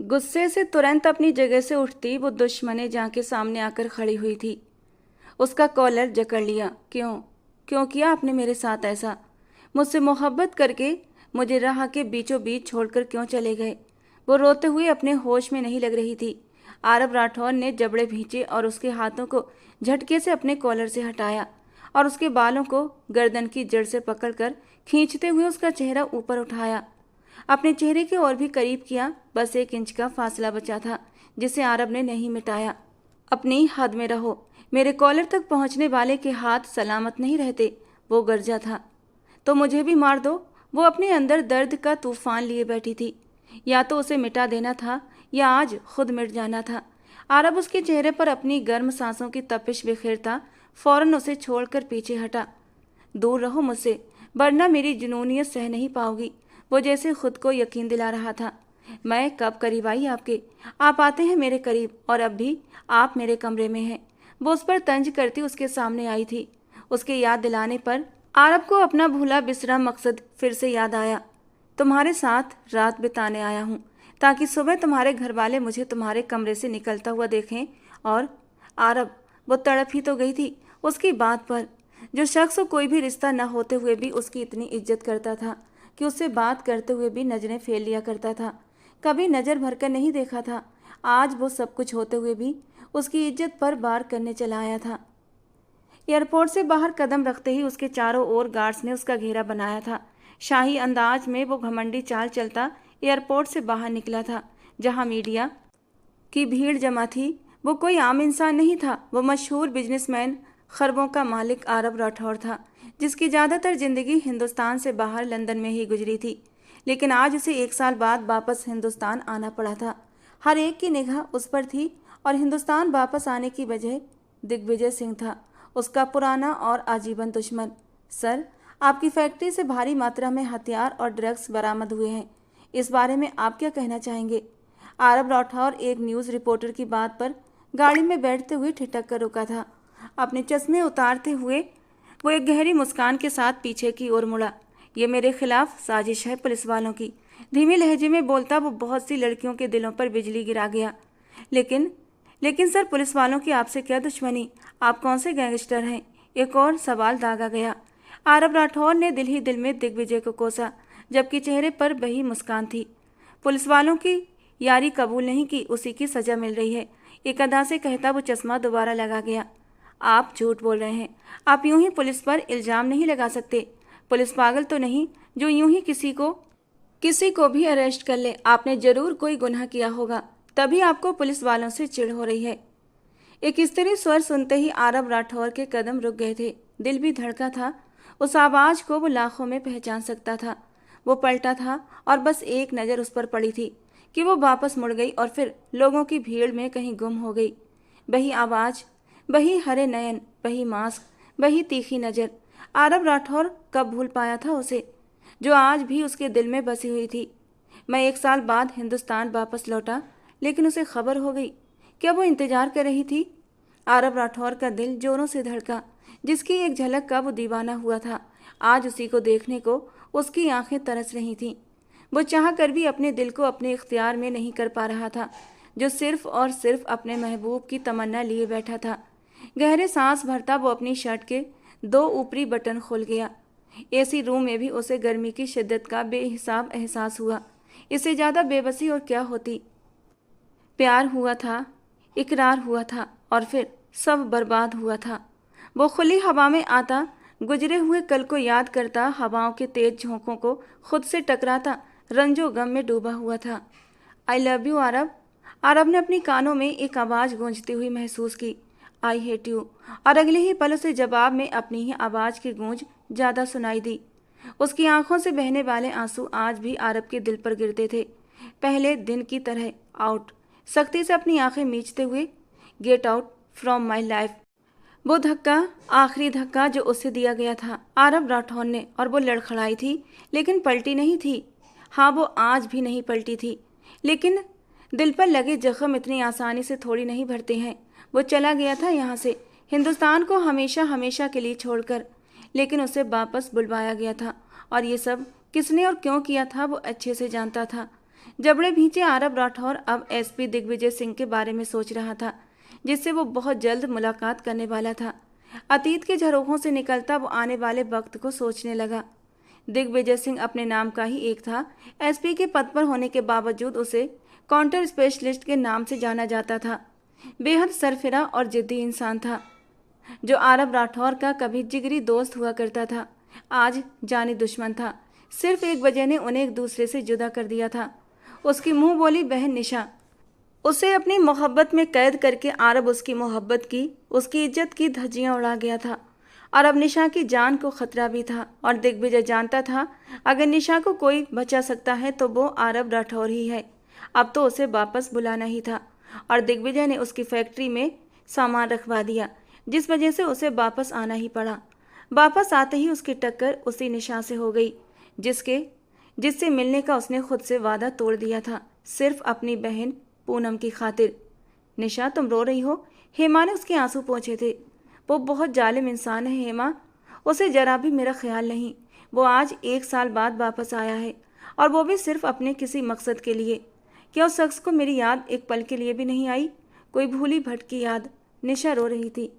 गुस्से से तुरंत अपनी जगह से उठती वो दुश्मने जहाँ के सामने आकर खड़ी हुई थी। उसका कॉलर जकड़ लिया। क्यों क्यों किया आपने मेरे साथ ऐसा? मुझसे मोहब्बत करके मुझे राह के बीचों बीच छोड़कर क्यों चले गए? वो रोते हुए अपने होश में नहीं लग रही थी। आरब राठौर ने जबड़े भींचे और उसके हाथों को झटके से अपने कॉलर से हटाया और उसके बालों को गर्दन की जड़ से पकड़कर खींचते हुए उसका चेहरा ऊपर उठाया, अपने चेहरे के और भी करीब किया। बस 1 इंच का फासला बचा था जिसे आरब ने नहीं मिटाया। अपनी हद में रहो, मेरे कॉलर तक पहुंचने वाले के हाथ सलामत नहीं रहते, वो गरजा था। तो मुझे भी मार दो। वो अपने अंदर दर्द का तूफान लिए बैठी थी। या तो उसे मिटा देना था या आज खुद मिट जाना था। आरब उसके चेहरे पर अपनी गर्म सांसों की तपिश बिखेरता फौरन उसे छोड़कर पीछे हटा। दूर रहो मुझसे, वरना मेरी जुनूनियत सह नहीं पाओगी, वो जैसे खुद को यकीन दिला रहा था। मैं कब करीब आई आपके? आप आते हैं मेरे करीब और अब भी आप मेरे कमरे में हैं। वो उस पर तंज करती उसके सामने आई थी। उसके याद दिलाने पर आरब को अपना भूला बिसरा मकसद फिर से याद आया। तुम्हारे साथ रात बिताने आया हूँ ताकि सुबह तुम्हारे घर वाले मुझे तुम्हारे कमरे से निकलता हुआ देखें। और आरब, वो तड़प ही तो गई थी उसकी बात पर। जो शख्स कोई भी रिश्ता न होते हुए भी उसकी इतनी इज्जत करता था कि उससे बात करते हुए भी नजरें फेर लिया करता था, कभी नज़र भरकर नहीं देखा था, आज वो सब कुछ होते हुए भी उसकी इज्जत पर वार करने चला आया था। एयरपोर्ट से बाहर कदम रखते ही उसके चारों ओर गार्ड्स ने उसका घेरा बनाया था। शाही अंदाज में वो घमंडी चाल चलता एयरपोर्ट से बाहर निकला था, जहां मीडिया की भीड़ जमा थी। वो कोई आम इंसान नहीं था, वो मशहूर बिजनेसमैन, खरबों का मालिक आरब राठौर था, जिसकी ज़्यादातर जिंदगी हिंदुस्तान से बाहर लंदन में ही गुजरी थी। लेकिन आज उसे 1 साल बाद वापस हिंदुस्तान आना पड़ा था। हर एक की निगाह उस पर थी और हिंदुस्तान वापस आने की वजह दिग्विजय सिंह था, उसका पुराना और आजीवन दुश्मन। सर, आपकी फैक्ट्री से भारी मात्रा में हथियार और ड्रग्स बरामद हुए हैं, इस बारे में आप क्या कहना चाहेंगे? आरब राठौर एक न्यूज़ रिपोर्टर की बात पर गाड़ी में बैठते हुए ठिठक कर रुका था। अपने चश्मे उतारते हुए वो एक गहरी मुस्कान के साथ पीछे की ओर मुड़ा। ये मेरे खिलाफ साजिश है पुलिस वालों की, धीमे लहजे में बोलता वो बहुत सी लड़कियों के दिलों पर बिजली गिरा गया। लेकिन लेकिन सर, पुलिस वालों की आपसे क्या दुश्मनी? आप कौन से गैंगस्टर हैं? एक और सवाल दागा गया। आरब राठौर ने दिल ही दिल में दिग्विजय को कोसा, जबकि चेहरे पर वही मुस्कान थी। पुलिस वालों की यारी कबूल नहीं की, उसी की सजा मिल रही है, एक अदा से कहता वो चश्मा दोबारा लगा गया। आप झूठ बोल रहे हैं। आप यूं ही पुलिस पर इल्ज़ाम नहीं लगा सकते। पुलिस पागल तो नहीं जो यूं ही किसी को भी अरेस्ट कर ले। आपने जरूर कोई गुनाह किया होगा, तभी आपको पुलिस वालों से चिढ़ हो रही है। एक स्त्री स्वर सुनते ही आरब राठौर के कदम रुक गए थे। दिल भी धड़का था। उस आवाज को वो लाखों में पहचान सकता था। वो पलटा था और बस एक नज़र उस पर पड़ी थी कि वो वापस मुड़ गई और फिर लोगों की भीड़ में कहीं गुम हो गई। वही आवाज़, वही हरे नयन, वही मास्क, वही तीखी नज़र। आरब राठौर कब भूल पाया था उसे, जो आज भी उसके दिल में बसी हुई थी। मैं 1 साल बाद हिंदुस्तान वापस लौटा, लेकिन उसे खबर हो गई। क्या वो इंतजार कर रही थी? आरब राठौर का दिल जोरों से धड़का। जिसकी एक झलक का वो दीवाना हुआ था, आज उसी को देखने को उसकी आंखें तरस रही थीं। वो चाह कर भी अपने दिल को अपने इख्तियार में नहीं कर पा रहा था, जो सिर्फ और सिर्फ अपने महबूब की तमन्ना लिए बैठा था। गहरे सांस भरता वो अपनी शर्ट के 2 ऊपरी बटन खोल गया। एसी रूम में भी उसे गर्मी की शिद्दत का बेहिसाब एहसास हुआ। इससे ज़्यादा बेबसी और क्या होती। प्यार हुआ था, इकरार हुआ था और फिर सब बर्बाद हुआ था। वो खुली हवा में आता, गुजरे हुए कल को याद करता, हवाओं के तेज झोंकों को खुद से टकराता, रंजो गम में डूबा हुआ था। आई लव यू आरब। आरब ने अपनी कानों में एक आवाज़ गूंजती हुई महसूस की, आई हेट यू। और अगले ही पल उसे जवाब में अपनी ही आवाज़ की गूंज ज़्यादा सुनाई दी। उसकी आंखों से बहने वाले आंसू आज भी आरब के दिल पर गिरते थे, पहले दिन की तरह। आउट, सख्ती से अपनी आंखें मींचते हुए, get out from my life. वो धक्का, आखिरी धक्का जो उसे दिया गया था आरब राठौर ने, और वो लड़खड़ाई थी लेकिन पलटी नहीं थी। हाँ, वो आज भी नहीं पलटी थी। लेकिन दिल पर लगे जख्म इतनी आसानी से थोड़ी नहीं भरते हैं। वो चला गया था यहाँ से, हिंदुस्तान को हमेशा हमेशा के लिए छोड़कर, लेकिन उसे वापस बुलवाया गया था। और ये सब किसने और क्यों किया था वो अच्छे से जानता था। जबड़े भींचे आरब राठौर अब एसपी दिग्विजय सिंह के बारे में सोच रहा था, जिससे वो बहुत जल्द मुलाकात करने वाला था। अतीत के झरोखों से निकलता वो आने वाले वक्त को सोचने लगा। दिग्विजय सिंह अपने नाम का ही एक था। एसपी के पद पर होने के बावजूद उसे काउंटर स्पेशलिस्ट के नाम से जाना जाता था। बेहद सरफिरा और जिद्दी इंसान था, जो आरब राठौर का कभी जिगरी दोस्त हुआ करता था, आज जानी दुश्मन था। सिर्फ एक वजह ने उन्हें एक दूसरे से जुदा कर दिया था, उसकी मुंह बोली बहन निशा। उसे अपनी मोहब्बत में कैद करके आरब उसकी मोहब्बत की, उसकी इज्जत की धज्जियां उड़ा गया था। और अब निशा की जान को खतरा भी था, और दिग्विजय जानता था अगर निशा को कोई बचा सकता है तो वो आरब राठौर ही है। अब तो उसे वापस बुलाना ही था, और दिग्विजय ने उसकी फैक्ट्री में सामान रखवा दिया, जिस वजह से उसे वापस आना ही पड़ा। वापस आते ही उसकी टक्कर उसी निशा से हो गई, जिससे मिलने का उसने खुद से वादा तोड़ दिया था, सिर्फ अपनी बहन पूनम की खातिर। निशा, तुम रो रही हो? हेमा ने उसके आंसू पोंछे थे। वो बहुत जालिम इंसान है हेमा, उसे जरा भी मेरा ख्याल नहीं। वो आज 1 साल बाद वापस आया है, और वो भी सिर्फ अपने किसी मकसद के लिए। क्या उस शख्स को मेरी याद एक पल के लिए भी नहीं आई? कोई भूली भटकी याद। निशा रो रही थी।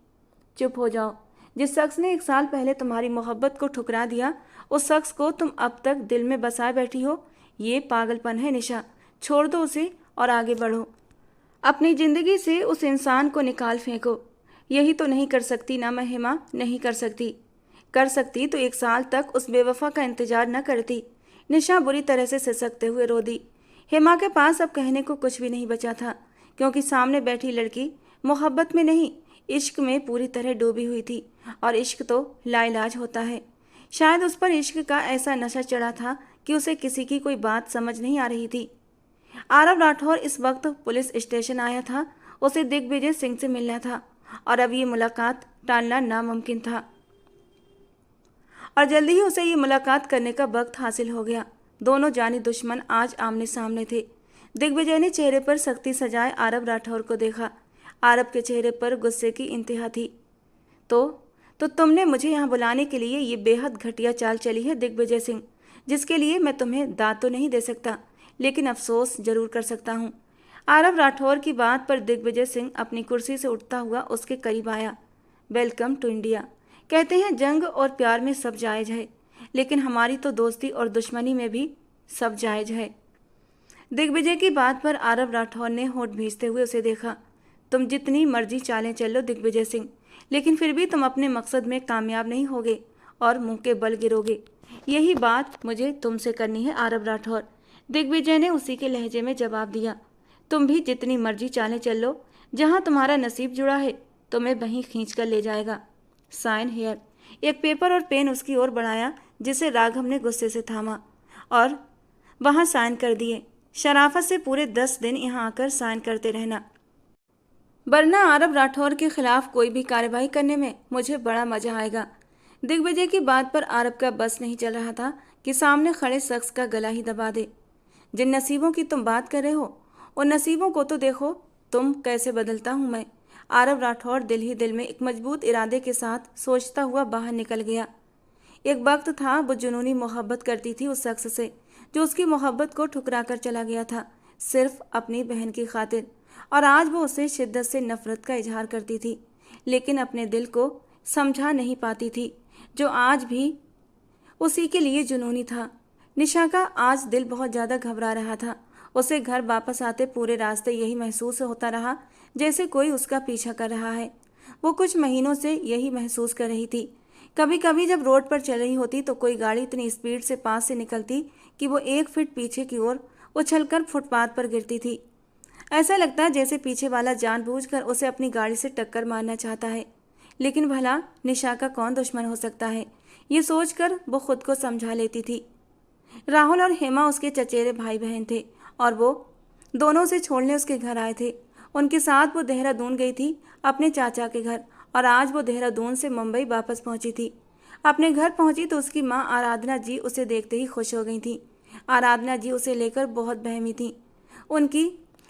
चुप हो जाओ। जिस शख्स ने 1 साल पहले तुम्हारी मोहब्बत को ठुकरा दिया, उस शख्स को तुम अब तक दिल में बसाए बैठी हो। ये पागलपन है निशा, छोड़ दो उसे और आगे बढ़ो। अपनी जिंदगी से उस इंसान को निकाल फेंको। यही तो नहीं कर सकती ना मैं हेमा, नहीं कर सकती। कर सकती तो 1 साल तक उस बेवफा का इंतजार न करती। निशा बुरी तरह से सिसकते हुए रो दी। हेमा के पास अब कहने को कुछ भी नहीं बचा था, क्योंकि सामने बैठी लड़की मोहब्बत में नहीं, इश्क में पूरी तरह डूबी हुई थी, और इश्क तो लाइलाज होता है। शायद उस पर इश्क का ऐसा नशा चढ़ा था कि उसे किसी की कोई बात समझ नहीं आ रही थी। आरब राठौर इस वक्त पुलिस स्टेशन आया था। उसे दिग्विजय सिंह से मिलना था, और अब ये मुलाकात टालना नामुमकिन था, और जल्दी ही उसे ये मुलाकात करने का वक्त हासिल हो गया। दोनों जानी दुश्मन आज आमने सामने थे। दिग्विजय ने चेहरे पर सख्ती सजाए आरब राठौर को देखा। आरब के चेहरे पर गुस्से की इंतहा थी। तो तुमने मुझे यहाँ बुलाने के लिए ये बेहद घटिया चाल चली है दिग्विजय सिंह, जिसके लिए मैं तुम्हें दाद तो नहीं दे सकता, लेकिन अफसोस जरूर कर सकता हूँ। आरब राठौर की बात पर दिग्विजय सिंह अपनी कुर्सी से उठता हुआ उसके करीब आया। Welcome to India. कहते हैं जंग और प्यार में सब जायज़ है, लेकिन हमारी तो दोस्ती और दुश्मनी में भी सब जायज़ है। दिग्विजय की बात पर आरब राठौर ने होंठ भींचते हुए उसे देखा। तुम जितनी मर्जी चालें चल लो दिग्विजय सिंह, लेकिन फिर भी तुम अपने मकसद में कामयाब नहीं होगे और मुंह के बल गिरोगे। यही बात मुझे तुमसे करनी है आरब राठौर। दिग्विजय ने उसी के लहजे में जवाब दिया। तुम भी जितनी मर्जी चालें चल लो, जहाँ तुम्हारा नसीब जुड़ा है तुम्हें वहीं खींच कर ले जाएगा। Sign here. एक पेपर और पेन उसकी ओर बढ़ाया, जिसे राघव ने गुस्से से थामा और वहाँ साइन कर दिए। शराफत से पूरे 10 दिन यहाँ आकर साइन करते रहना, वरना आरब राठौर के खिलाफ कोई भी कार्रवाई करने में मुझे बड़ा मजा आएगा। दिग्विजय की बात पर आरब का बस नहीं चल रहा था कि सामने खड़े शख्स का गला ही दबा दे। जिन नसीबों की तुम बात कर रहे हो, उन नसीबों को तो देखो तुम कैसे बदलता हूँ मैं। आरब राठौर दिल ही दिल में एक मजबूत इरादे के साथ सोचता हुआ बाहर निकल गया। एक वक्त था वो जुनूनी मोहब्बत करती थी उस शख्स से, जो उसकी मोहब्बत को ठुकरा कर चला गया था, सिर्फ अपनी बहन की खातिर। और आज वो उससे शिद्दत से नफरत का इजहार करती थी, लेकिन अपने दिल को समझा नहीं पाती थी, जो आज भी उसी के लिए जुनूनी था। निशा का आज दिल बहुत ज़्यादा घबरा रहा था। उसे घर वापस आते पूरे रास्ते यही महसूस होता रहा जैसे कोई उसका पीछा कर रहा है। वो कुछ महीनों से यही महसूस कर रही थी। कभी कभी जब रोड पर चल रही होती तो कोई गाड़ी इतनी स्पीड से पास से निकलती कि वो 1 फीट पीछे की ओर उछलकर फुटपाथ पर गिरती थी। ऐसा लगता जैसे पीछे वाला जानबूझकर उसे अपनी गाड़ी से टक्कर मारना चाहता है। लेकिन भला निशा का कौन दुश्मन हो सकता है, ये सोचकर वो खुद को समझा लेती थी। राहुल और हेमा उसके चचेरे भाई बहन थे, और वो दोनों से छोड़ने उसके घर आए थे। उनके साथ वो देहरादून गई थी अपने चाचा के घर, और आज वो देहरादून से मुंबई वापस पहुंची थी। अपने घर पहुंची तो उसकी माँ आराधना जी उसे देखते ही खुश हो गई थी। आराधना जी उसे लेकर बहुत बहमी थी।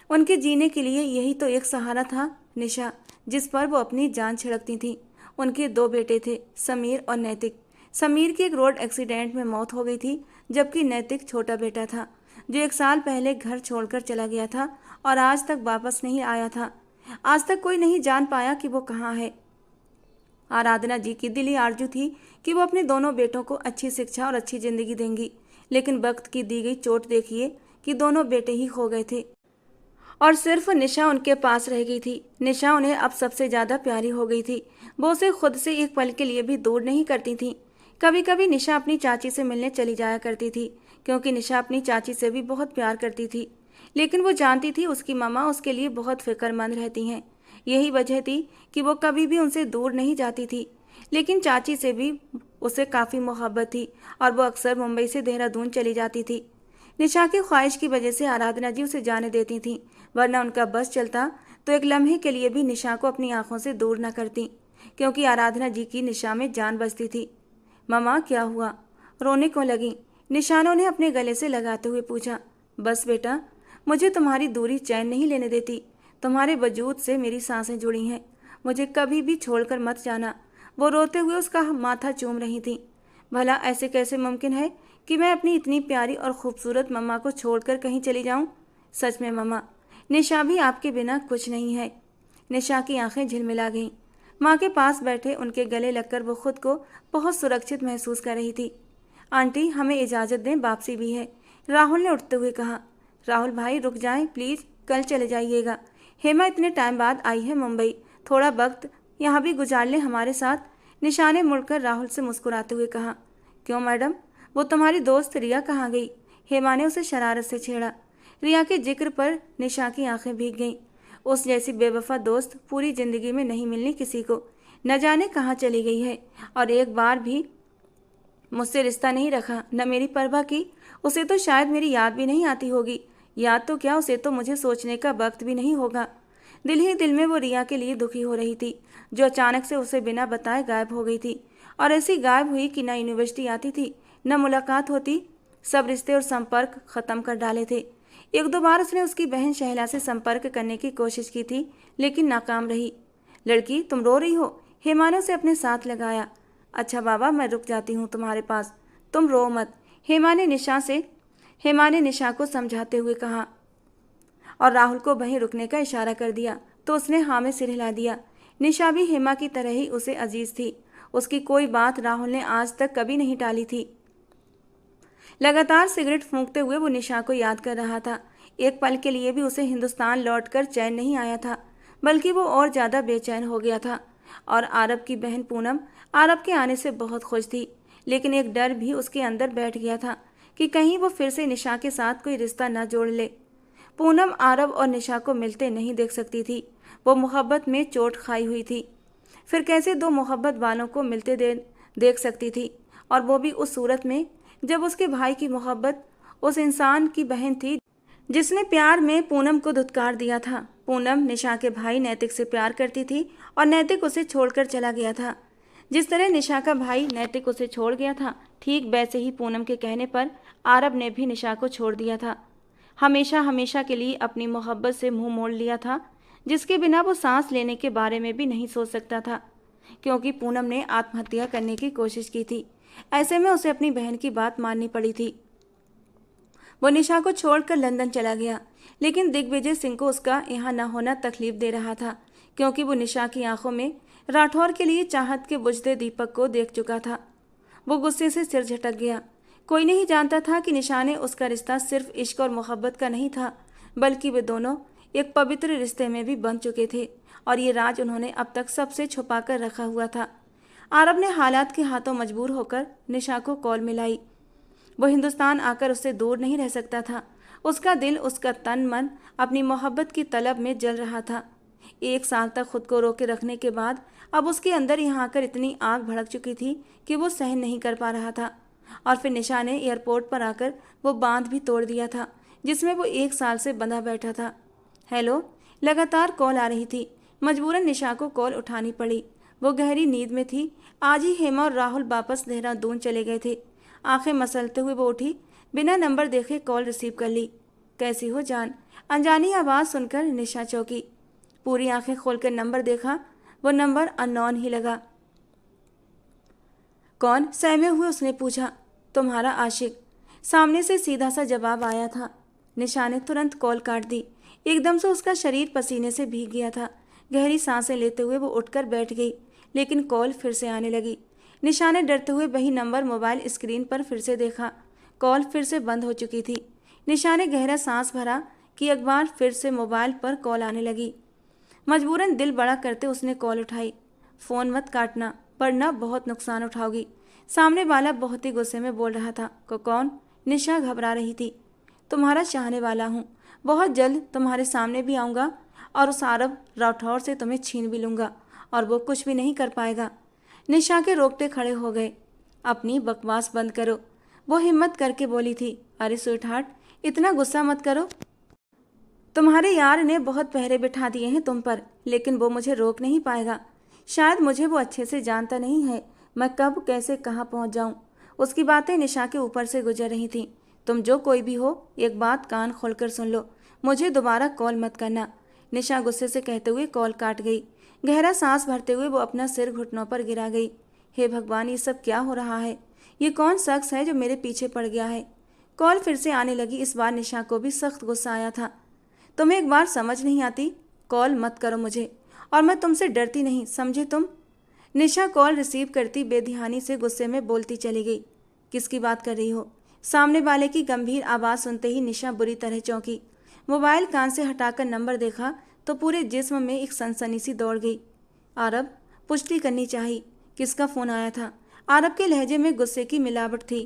उनके जीने के लिए यही तो एक सहारा था, निशा, जिस पर वो अपनी जान छिड़कती थी। उनके 2 बेटे थे, समीर और नैतिक। समीर की एक रोड एक्सीडेंट में मौत हो गई थी, जबकि नैतिक छोटा बेटा था जो 1 साल पहले घर छोड़कर चला गया था और आज तक वापस नहीं आया था। आज तक कोई नहीं जान पाया कि वो कहाँ है। आराधना जी की दिली आरजू थी कि वो अपने दोनों बेटों को अच्छी शिक्षा और अच्छी जिंदगी देंगी, लेकिन वक्त की दी गई चोट देखिए कि दोनों बेटे ही खो गए थे और सिर्फ निशा उनके पास रह गई थी। निशा उन्हें अब सबसे ज्यादा प्यारी हो गई थी। वो उसे खुद से एक पल के लिए भी दूर नहीं करती थी। कभी कभी निशा अपनी चाची से मिलने चली जाया करती थी, क्योंकि निशा अपनी चाची से भी बहुत प्यार करती थी, लेकिन वो जानती थी उसकी मामा उसके लिए बहुत फिक्रमंद रहती हैं। यही वजह थी कि वो कभी भी उनसे दूर नहीं जाती थी। लेकिन चाची से भी उसे काफ़ी मोहब्बत थी और वो अक्सर मुंबई से देहरादून चली जाती थी। निशा की ख्वाहिश की वजह से आराधना जी उसे जाने देती थीं, वरना उनका बस चलता तो एक लम्हे के लिए भी निशा को अपनी आंखों से दूर न करती, क्योंकि आराधना जी की निशा में जान बसती थी। ममा क्या हुआ, रोने क्यों लगी? निशा ने उन्हें अपने गले से लगाते हुए पूछा। बस बेटा, मुझे तुम्हारी दूरी चैन नहीं लेने देती। तुम्हारे वजूद से मेरी सांसें जुड़ी हैं। मुझे कभी भी छोड़कर मत जाना। वो रोते हुए उसका माथा चूम रही थी। भला ऐसे कैसे मुमकिन है कि मैं अपनी इतनी प्यारी और खूबसूरत मम्मा को छोड़कर कहीं चली जाऊं? सच में मम्मा, निशा भी आपके बिना कुछ नहीं है। निशा की आंखें झिलमिला गईं। माँ के पास बैठे उनके गले लगकर वो खुद को बहुत सुरक्षित महसूस कर रही थी। आंटी, हमें इजाज़त दें, वापसी भी है, राहुल ने उठते हुए कहा। राहुल भाई रुक जाएं प्लीज़, कल चले जाइएगा। हेमा इतने टाइम बाद आई है मुंबई, थोड़ा वक्त यहाँ भी गुजार लें हमारे साथ। निशा ने मुड़कर राहुल से मुस्कुराते हुए कहा। क्यों मैडम, वो तुम्हारी दोस्त रिया कहाँ गई? हेमा ने उसे शरारत से छेड़ा। रिया के जिक्र पर निशा की आंखें भीग गईं। उस जैसी बेवफा दोस्त पूरी जिंदगी में नहीं मिलनी किसी को। न जाने कहाँ चली गई है और एक बार भी मुझसे रिश्ता नहीं रखा, न मेरी परवाह की। उसे तो शायद मेरी याद भी नहीं आती होगी। याद तो क्या, उसे तो मुझे सोचने का वक्त भी नहीं होगा। दिल ही दिल में वो रिया के लिए दुखी हो रही थी, जो अचानक से उसे बिना बताए गायब हो गई थी। और ऐसी गायब हुई कि न यूनिवर्सिटी आती थी, न मुलाकात होती। सब रिश्ते और संपर्क खत्म कर डाले थे। 1-2 बार उसने उसकी बहन शहला से संपर्क करने की कोशिश की थी, लेकिन नाकाम रही। लड़की, तुम रो रही हो? हेमा ने उसे अपने साथ लगाया। अच्छा बाबा, मैं रुक जाती हूँ तुम्हारे पास, तुम रो मत, हेमा ने निशा को समझाते हुए कहा और राहुल को वहीं रुकने का इशारा कर दिया तो उसने हाँ में सिर हिला दिया। निशा भी हेमा की तरह ही उसे अजीज थी। उसकी कोई बात राहुल ने आज तक कभी नहीं टाली थी। लगातार सिगरेट फूंकते हुए वो निशा को याद कर रहा था। एक पल के लिए भी उसे हिंदुस्तान लौटकर चैन नहीं आया था, बल्कि वो और ज़्यादा बेचैन हो गया था। और आरब की बहन पूनम आरब के आने से बहुत खुश थी, लेकिन एक डर भी उसके अंदर बैठ गया था कि कहीं वो फिर से निशा के साथ कोई रिश्ता न जोड़ ले। पूनम आरब और निशा को मिलते नहीं देख सकती थी। वो मोहब्बत में चोट खाई हुई थी। फिर कैसे दो मोहब्बत वालों को मिलते देख सकती थी, और वो भी उस सूरत में जब उसके भाई की मोहब्बत उस इंसान की बहन थी जिसने प्यार में पूनम को धुतकार दिया था। पूनम निशा के भाई नैतिक से प्यार करती थी और नैतिक उसे छोड़कर चला गया था। जिस तरह निशा का भाई नैतिक उसे छोड़ गया था, ठीक वैसे ही पूनम के कहने पर आरब ने भी निशा को छोड़ दिया था। हमेशा हमेशा के लिए अपनी मोहब्बत से मुंह मोड़ लिया था, जिसके बिना वो सांस लेने के बारे में भी नहीं सोच सकता था, क्योंकि पूनम ने आत्महत्या करने की कोशिश की थी। ऐसे में उसे अपनी बहन की बात माननी पड़ी थी। वो निशा को छोड़कर लंदन चला गया, लेकिन दिग्विजय सिंह को उसका यहाँ न होना तकलीफ दे रहा था, क्योंकि वो निशा की आंखों में राठौर के लिए चाहत के बुझते दीपक को देख चुका था। वो गुस्से से सिर झटक गया। कोई नहीं जानता था कि निशा ने उसका रिश्ता सिर्फ इश्क और मोहब्बत का नहीं था, बल्कि वे दोनों एक पवित्र रिश्ते में भी बन चुके थे, और ये राज उन्होंने अब तक सबसे छुपा कर रखा हुआ था। आरब ने हालात के हाथों मजबूर होकर निशा को कॉल मिलाई। वो हिंदुस्तान आकर उससे दूर नहीं रह सकता था। उसका दिल, उसका तन मन अपनी मोहब्बत की तलब में जल रहा था। 1 साल तक खुद को रोके रखने के बाद अब उसके अंदर यहाँ आकर इतनी आग भड़क चुकी थी कि वो सहन नहीं कर पा रहा था। और फिर निशा ने एयरपोर्ट पर आकर वो बांध भी तोड़ दिया था जिसमें वो 1 साल से बंधा बैठा था। हेलो, लगातार कॉल आ रही थी। मजबूरन निशा को कॉल उठानी पड़ी। वो गहरी नींद में थी। आज ही हेमा और राहुल वापस देहरादून चले गए थे। आंखें मसलते हुए वो उठी, बिना नंबर देखे कॉल रिसीव कर ली। कैसी हो जान? अनजानी आवाज़ सुनकर निशा चौंकी। पूरी आंखें खोलकर नंबर देखा। वो नंबर अननोन ही लगा। कौन? सहमे हुए उसने पूछा। तुम्हारा आशिक। सामने से सीधा सा जवाब आया था। निशा ने तुरंत कॉल काट दी। एकदम से उसका शरीर पसीने से भीग गया था। गहरी सांसें लेते हुए वो उठकर बैठ गई, लेकिन कॉल फिर से आने लगी। निशा ने डरते हुए वही नंबर मोबाइल स्क्रीन पर फिर से देखा। कॉल फिर से बंद हो चुकी थी। निशा ने गहरा सांस भरा कि एक बार फिर से मोबाइल पर कॉल आने लगी। मजबूरन दिल बड़ा करते उसने कॉल उठाई। फ़ोन मत काटना, वरना बहुत नुकसान उठाओगी। सामने वाला बहुत ही गुस्से में बोल रहा था। कौन? निशा घबरा रही थी। तुम्हारा चाहने वाला हूँ। बहुत जल्द तुम्हारे सामने भी आऊँगा और उस आरब राठौर से तुम्हें छीन भी लूँगा और वो कुछ भी नहीं कर पाएगा। निशा के रोकते खड़े हो गए। अपनी बकवास बंद करो, वो हिम्मत करके बोली थी। अरे स्वीटहार्ट, इतना गुस्सा मत करो। तुम्हारे यार ने बहुत पहरे बिठा दिए हैं तुम पर, लेकिन वो मुझे रोक नहीं पाएगा। शायद मुझे वो अच्छे से जानता नहीं है, मैं कब कैसे कहाँ पहुँच जाऊँ। उसकी बातें निशा के ऊपर से गुजर रही थीं। तुम जो कोई भी हो, एक बात कान खोलकर सुन लो, मुझे दोबारा कॉल मत करना। निशा गुस्से से कहते हुए कॉल काट गई। गहरा सांस भरते हुए वो अपना सिर घुटनों पर गिरा गई। हे भगवान, ये सब क्या हो रहा है? ये कौन शख्स है जो मेरे पीछे पड़ गया है? कॉल फिर से आने लगी। इस बार निशा को भी सख्त गुस्सा आया था। तुम्हें एक बार समझ नहीं आती? कॉल मत करो मुझे, और मैं तुमसे डरती नहीं, समझे तुम? निशा कॉल रिसीव करती बेध्यानी से गुस्से में बोलती चली गई। किसकी बात कर रही हो? सामने वाले की गंभीर आवाज़ सुनते ही निशा बुरी तरह चौंकी। मोबाइल कान से हटाकर नंबर देखा तो पूरे जिस्म में एक सनसनी सी दौड़ गई। आरब, पुष्टि करनी चाहिए, किसका फ़ोन आया था? आरब के लहजे में गुस्से की मिलावट थी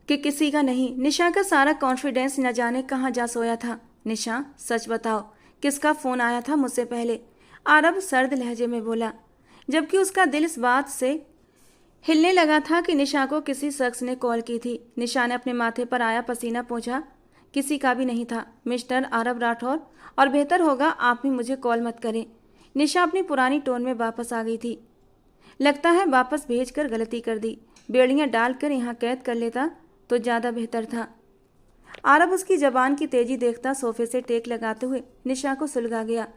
कि किसी का नहीं। निशा का सारा कॉन्फिडेंस न जाने कहाँ जा सोया था। निशा, सच बताओ, किसका फ़ोन आया था मुझसे पहले? आरब सर्द लहजे में बोला, जबकि उसका दिल इस बात से हिलने लगा था कि निशा को किसी शख्स ने कॉल की थी। निशा ने अपने माथे पर आया पसीना पोंछा। किसी का भी नहीं था, मिस्टर आरब राठौर, और बेहतर होगा आप भी मुझे कॉल मत करें। निशा अपनी पुरानी टोन में वापस आ गई थी। लगता है वापस भेजकर गलती कर दी। बेड़ियां डालकर यहाँ कैद कर लेता तो ज़्यादा बेहतर था। आरब उसकी जबान की तेजी देखता सोफे से टेक लगाते हुए निशा को सुलगा गया।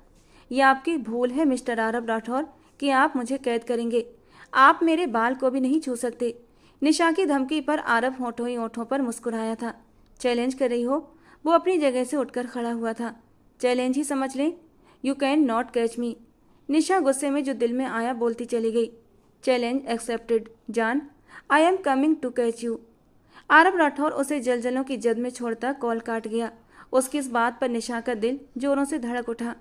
यह आपकी भूल है मिस्टर आरब राठौर कि आप मुझे कैद करेंगे। आप मेरे बाल को भी नहीं छू सकते। निशा की धमकी पर आरब होठों ही होठों पर मुस्कुराया था। चैलेंज कर रही हो? वो अपनी जगह से उठकर खड़ा हुआ था। चैलेंज ही समझ लें। You can not catch me. Nisha गुस्से में जो दिल में आया बोलती चली गई। चैलेंज एक्सेप्टेड जान, I am coming to catch you. Aarab Rathore उसे जलजलों की जद में छोड़ता कॉल काट गया। उसकी इस बात पर निशा का दिल जोरों से धड़क उठा।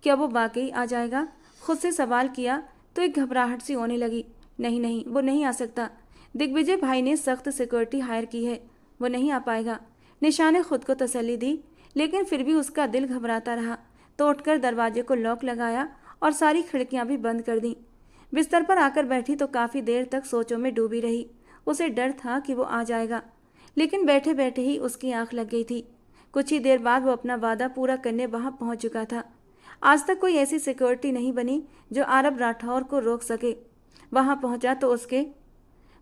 क्या वो वाकई आ जाएगा? खुद से सवाल किया तो एक घबराहट सी होने लगी। नहीं नहीं, वो नहीं आ सकता। दिग्विजय भाई ने सख्त सिक्योरिटी हायर की है, वो नहीं आ पाएगा। निशा ने खुद को तसल्ली दी, लेकिन फिर भी उसका दिल घबराता रहा। तो उठकर दरवाजे को लॉक लगाया और सारी खिड़कियां भी बंद कर दी। बिस्तर पर आकर बैठी तो काफ़ी देर तक सोचों में डूबी रही। उसे डर था कि वो आ जाएगा, लेकिन बैठे बैठे ही उसकी आंख लग गई थी। कुछ ही देर बाद वो अपना वादा पूरा करने वहां पहुंच चुका था। आज तक कोई ऐसी सिक्योरिटी नहीं बनी जो आरब राठौर को रोक सके। वहां पहुंचा तो उसके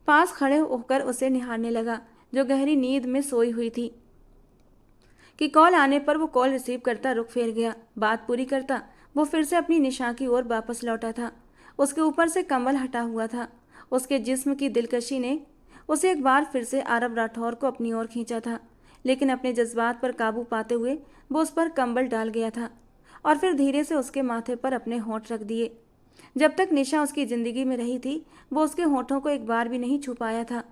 पास खड़े होकर उसे निहारने लगा, जो गहरी नींद में सोई हुई थी। कि कॉल आने पर वो कॉल रिसीव करता रुख फेर गया। बात पूरी करता वो फिर से अपनी निशा की ओर वापस लौटा था। उसके ऊपर से कंबल हटा हुआ था। उसके जिस्म की दिलकशी ने उसे एक बार फिर से आरब राठौर को अपनी ओर खींचा था, लेकिन अपने जज्बात पर काबू पाते हुए वो उस पर कंबल डाल गया था और फिर धीरे से उसके माथे पर अपने होंठ रख दिए। जब तक निशा उसकी ज़िंदगी में रही थी, वो उसके होंठों को एक बार भी नहीं छुपाया था।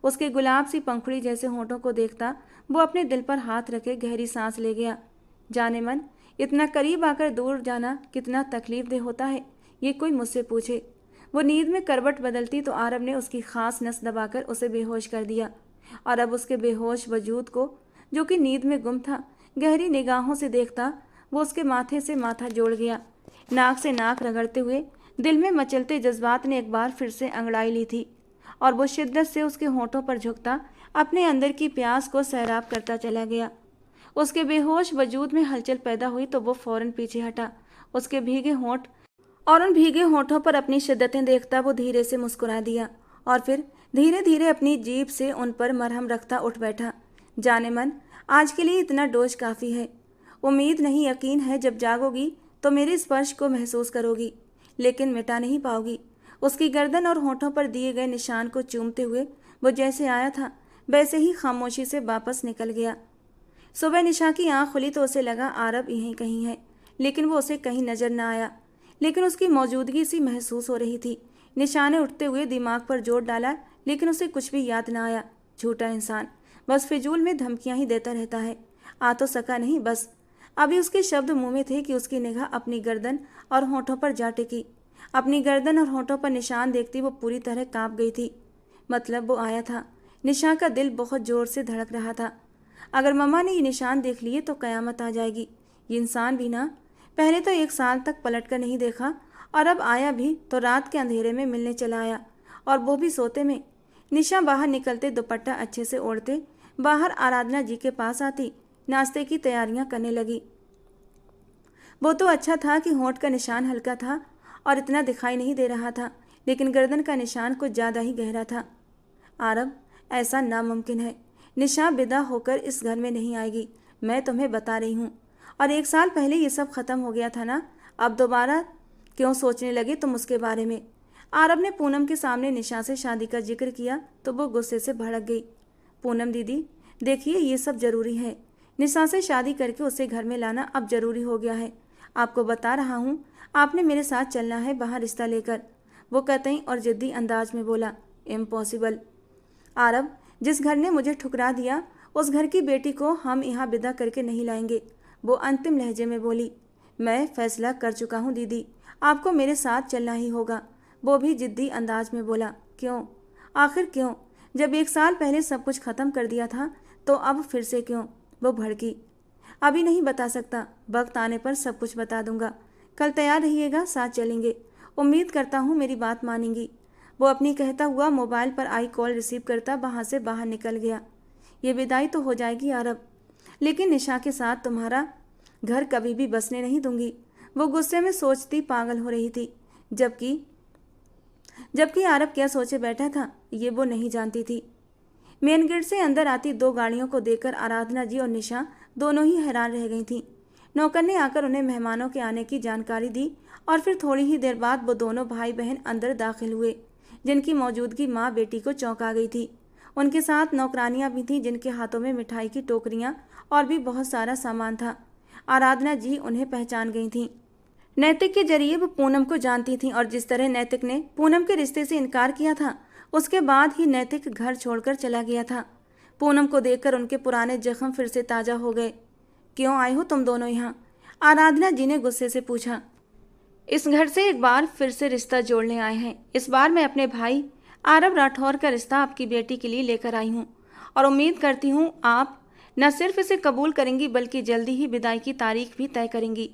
उसके गुलाब सी पंखुड़ी जैसे होंठों को देखता वो अपने दिल पर हाथ रखे गहरी सांस ले गया। जाने मन, इतना करीब आकर दूर जाना कितना तकलीफदेह होता है, ये कोई मुझसे पूछे। वो नींद में करवट बदलती तो आरब ने उसकी खास नस दबाकर उसे बेहोश कर दिया, और अब उसके बेहोश वजूद को, जो कि नींद में गुम था, गहरी निगाहों से देखता वो उसके माथे से माथा जोड़ गया। नाक से नाक रगड़ते हुए दिल में मचलते जज्बात ने एक बार फिर से अंगड़ाई ली थी, और वो शिद्दत से उसके होंठों पर झुकता अपने अंदर की प्यास को सैराब करता चला गया। उसके बेहोश वजूद में हलचल पैदा हुई तो वो फौरन पीछे हटा। उसके भीगे होंठ और उन भीगे होंठों पर अपनी शिद्दतें देखता वो धीरे से मुस्कुरा दिया, और फिर धीरे धीरे अपनी जीभ से उन पर मरहम रखता उठ बैठा। जाने मन, आज के लिए इतना डोज काफ़ी है। उम्मीद नहीं, यकीन है जब जागोगी तो मेरे स्पर्श को महसूस करोगी, लेकिन मिटा नहीं पाओगी। उसकी गर्दन और होंठों पर दिए गए निशान को चूमते हुए वो जैसे आया था वैसे ही खामोशी से वापस निकल गया। सुबह निशा की आंख खुली तो उसे लगा आरब यहीं कहीं है, लेकिन वो उसे कहीं नजर न आया। लेकिन उसकी मौजूदगी सी महसूस हो रही थी। निशा ने उठते हुए दिमाग पर जोर डाला, लेकिन उसे कुछ भी याद न आया। झूठा इंसान, बस फिजूल में धमकियां ही देता रहता है। आ तो सका नहीं बस। अभी उसके शब्द मुंह में थे कि उसकी निगाह अपनी गर्दन और होठों पर जा टिकी। अपनी गर्दन और होठों पर निशान देखती वो पूरी तरह कांप गई थी। मतलब वो आया था। निशा का दिल बहुत जोर से धड़क रहा था। अगर मम्मा ने ये निशान देख लिए तो कयामत आ जाएगी। ये इंसान भी ना, पहले तो 1 साल तक पलट कर नहीं देखा, और अब आया भी तो रात के अंधेरे में मिलने चला आया, और वो भी सोते में। निशा बाहर निकलते दुपट्टा अच्छे से ओढ़ते बाहर आराधना जी के पास आती, नाश्ते की तैयारियां करने लगी। वो तो अच्छा था कि होंठ का निशान हल्का था और इतना दिखाई नहीं दे रहा था, लेकिन गर्दन का निशान कुछ ज़्यादा ही गहरा था। आरब, ऐसा नामुमकिन है। निशा विदा होकर इस घर में नहीं आएगी, मैं तुम्हें बता रही हूँ। और 1 साल पहले ये सब खत्म हो गया था ना, अब दोबारा क्यों सोचने लगे तुम उसके बारे में? आरब ने पूनम के सामने निशा से शादी का जिक्र किया तो वो गुस्से से भड़क गई। पूनम दीदी, देखिए ये सब जरूरी है। निशा से शादी करके उसे घर में लाना अब जरूरी हो गया है। आपको बता रहा हूँ, आपने मेरे साथ चलना है बाहर रिश्ता लेकर। वो कतई और जिद्दी अंदाज में बोला। इम्पॉसिबल। आरब, जिस घर ने मुझे ठुकरा दिया उस घर की बेटी को हम यहाँ विदा करके नहीं लाएंगे, वो अंतिम लहजे में बोली। मैं फैसला कर चुका हूँ दीदी, आपको मेरे साथ चलना ही होगा। वो भी जिद्दी अंदाज में बोला। क्यों? आखिर क्यों? जब 1 साल पहले सब कुछ खत्म कर दिया था तो अब फिर से क्यों? वो भड़की। अभी नहीं बता सकता, वक्त आने पर सब कुछ बता दूंगा। कल तैयार रहिएगा, साथ चलेंगे। उम्मीद करता हूँ मेरी बात मानेंगी। वो अपनी कहता हुआ मोबाइल पर आई कॉल रिसीव करता वहाँ से बाहर निकल गया। ये विदाई तो हो जाएगी आरब, लेकिन निशा के साथ तुम्हारा घर कभी भी बसने नहीं दूंगी। वो गुस्से में सोचती पागल हो रही थी। जबकि आरब क्या सोचे बैठा था ये वो नहीं जानती थी। मेन गेट से अंदर आती 2 गाड़ियों को देखकर आराधना जी और निशा दोनों ही हैरान रह गई थीं। नौकर ने आकर उन्हें मेहमानों के आने की जानकारी दी और फिर थोड़ी ही देर बाद वो दोनों भाई बहन अंदर दाखिल हुए, जिनकी मौजूदगी माँ बेटी को चौंका गई थी। उनके साथ नौकरानियाँ भी थीं, जिनके हाथों में मिठाई की टोकरियाँ और भी बहुत सारा सामान था। आराधना जी उन्हें पहचान गई थीं। नैतिक के जरिए वो पूनम को जानती थीं, और जिस तरह नैतिक ने पूनम के रिश्ते से इनकार किया था, उसके बाद ही नैतिक घर छोड़कर चला गया था। पूनम को देखकर उनके पुराने जख्म फिर से ताज़ा हो गए। क्यों आए हो तुम दोनों यहाँ? आराधना जी ने गुस्से से पूछा। इस घर से एक बार फिर से रिश्ता जोड़ने आए हैं। इस बार मैं अपने भाई आरब राठौर का रिश्ता आपकी बेटी के लिए लेकर आई हूँ, और उम्मीद करती हूँ आप न सिर्फ इसे कबूल करेंगी बल्कि जल्दी ही विदाई की तारीख भी तय करेंगी।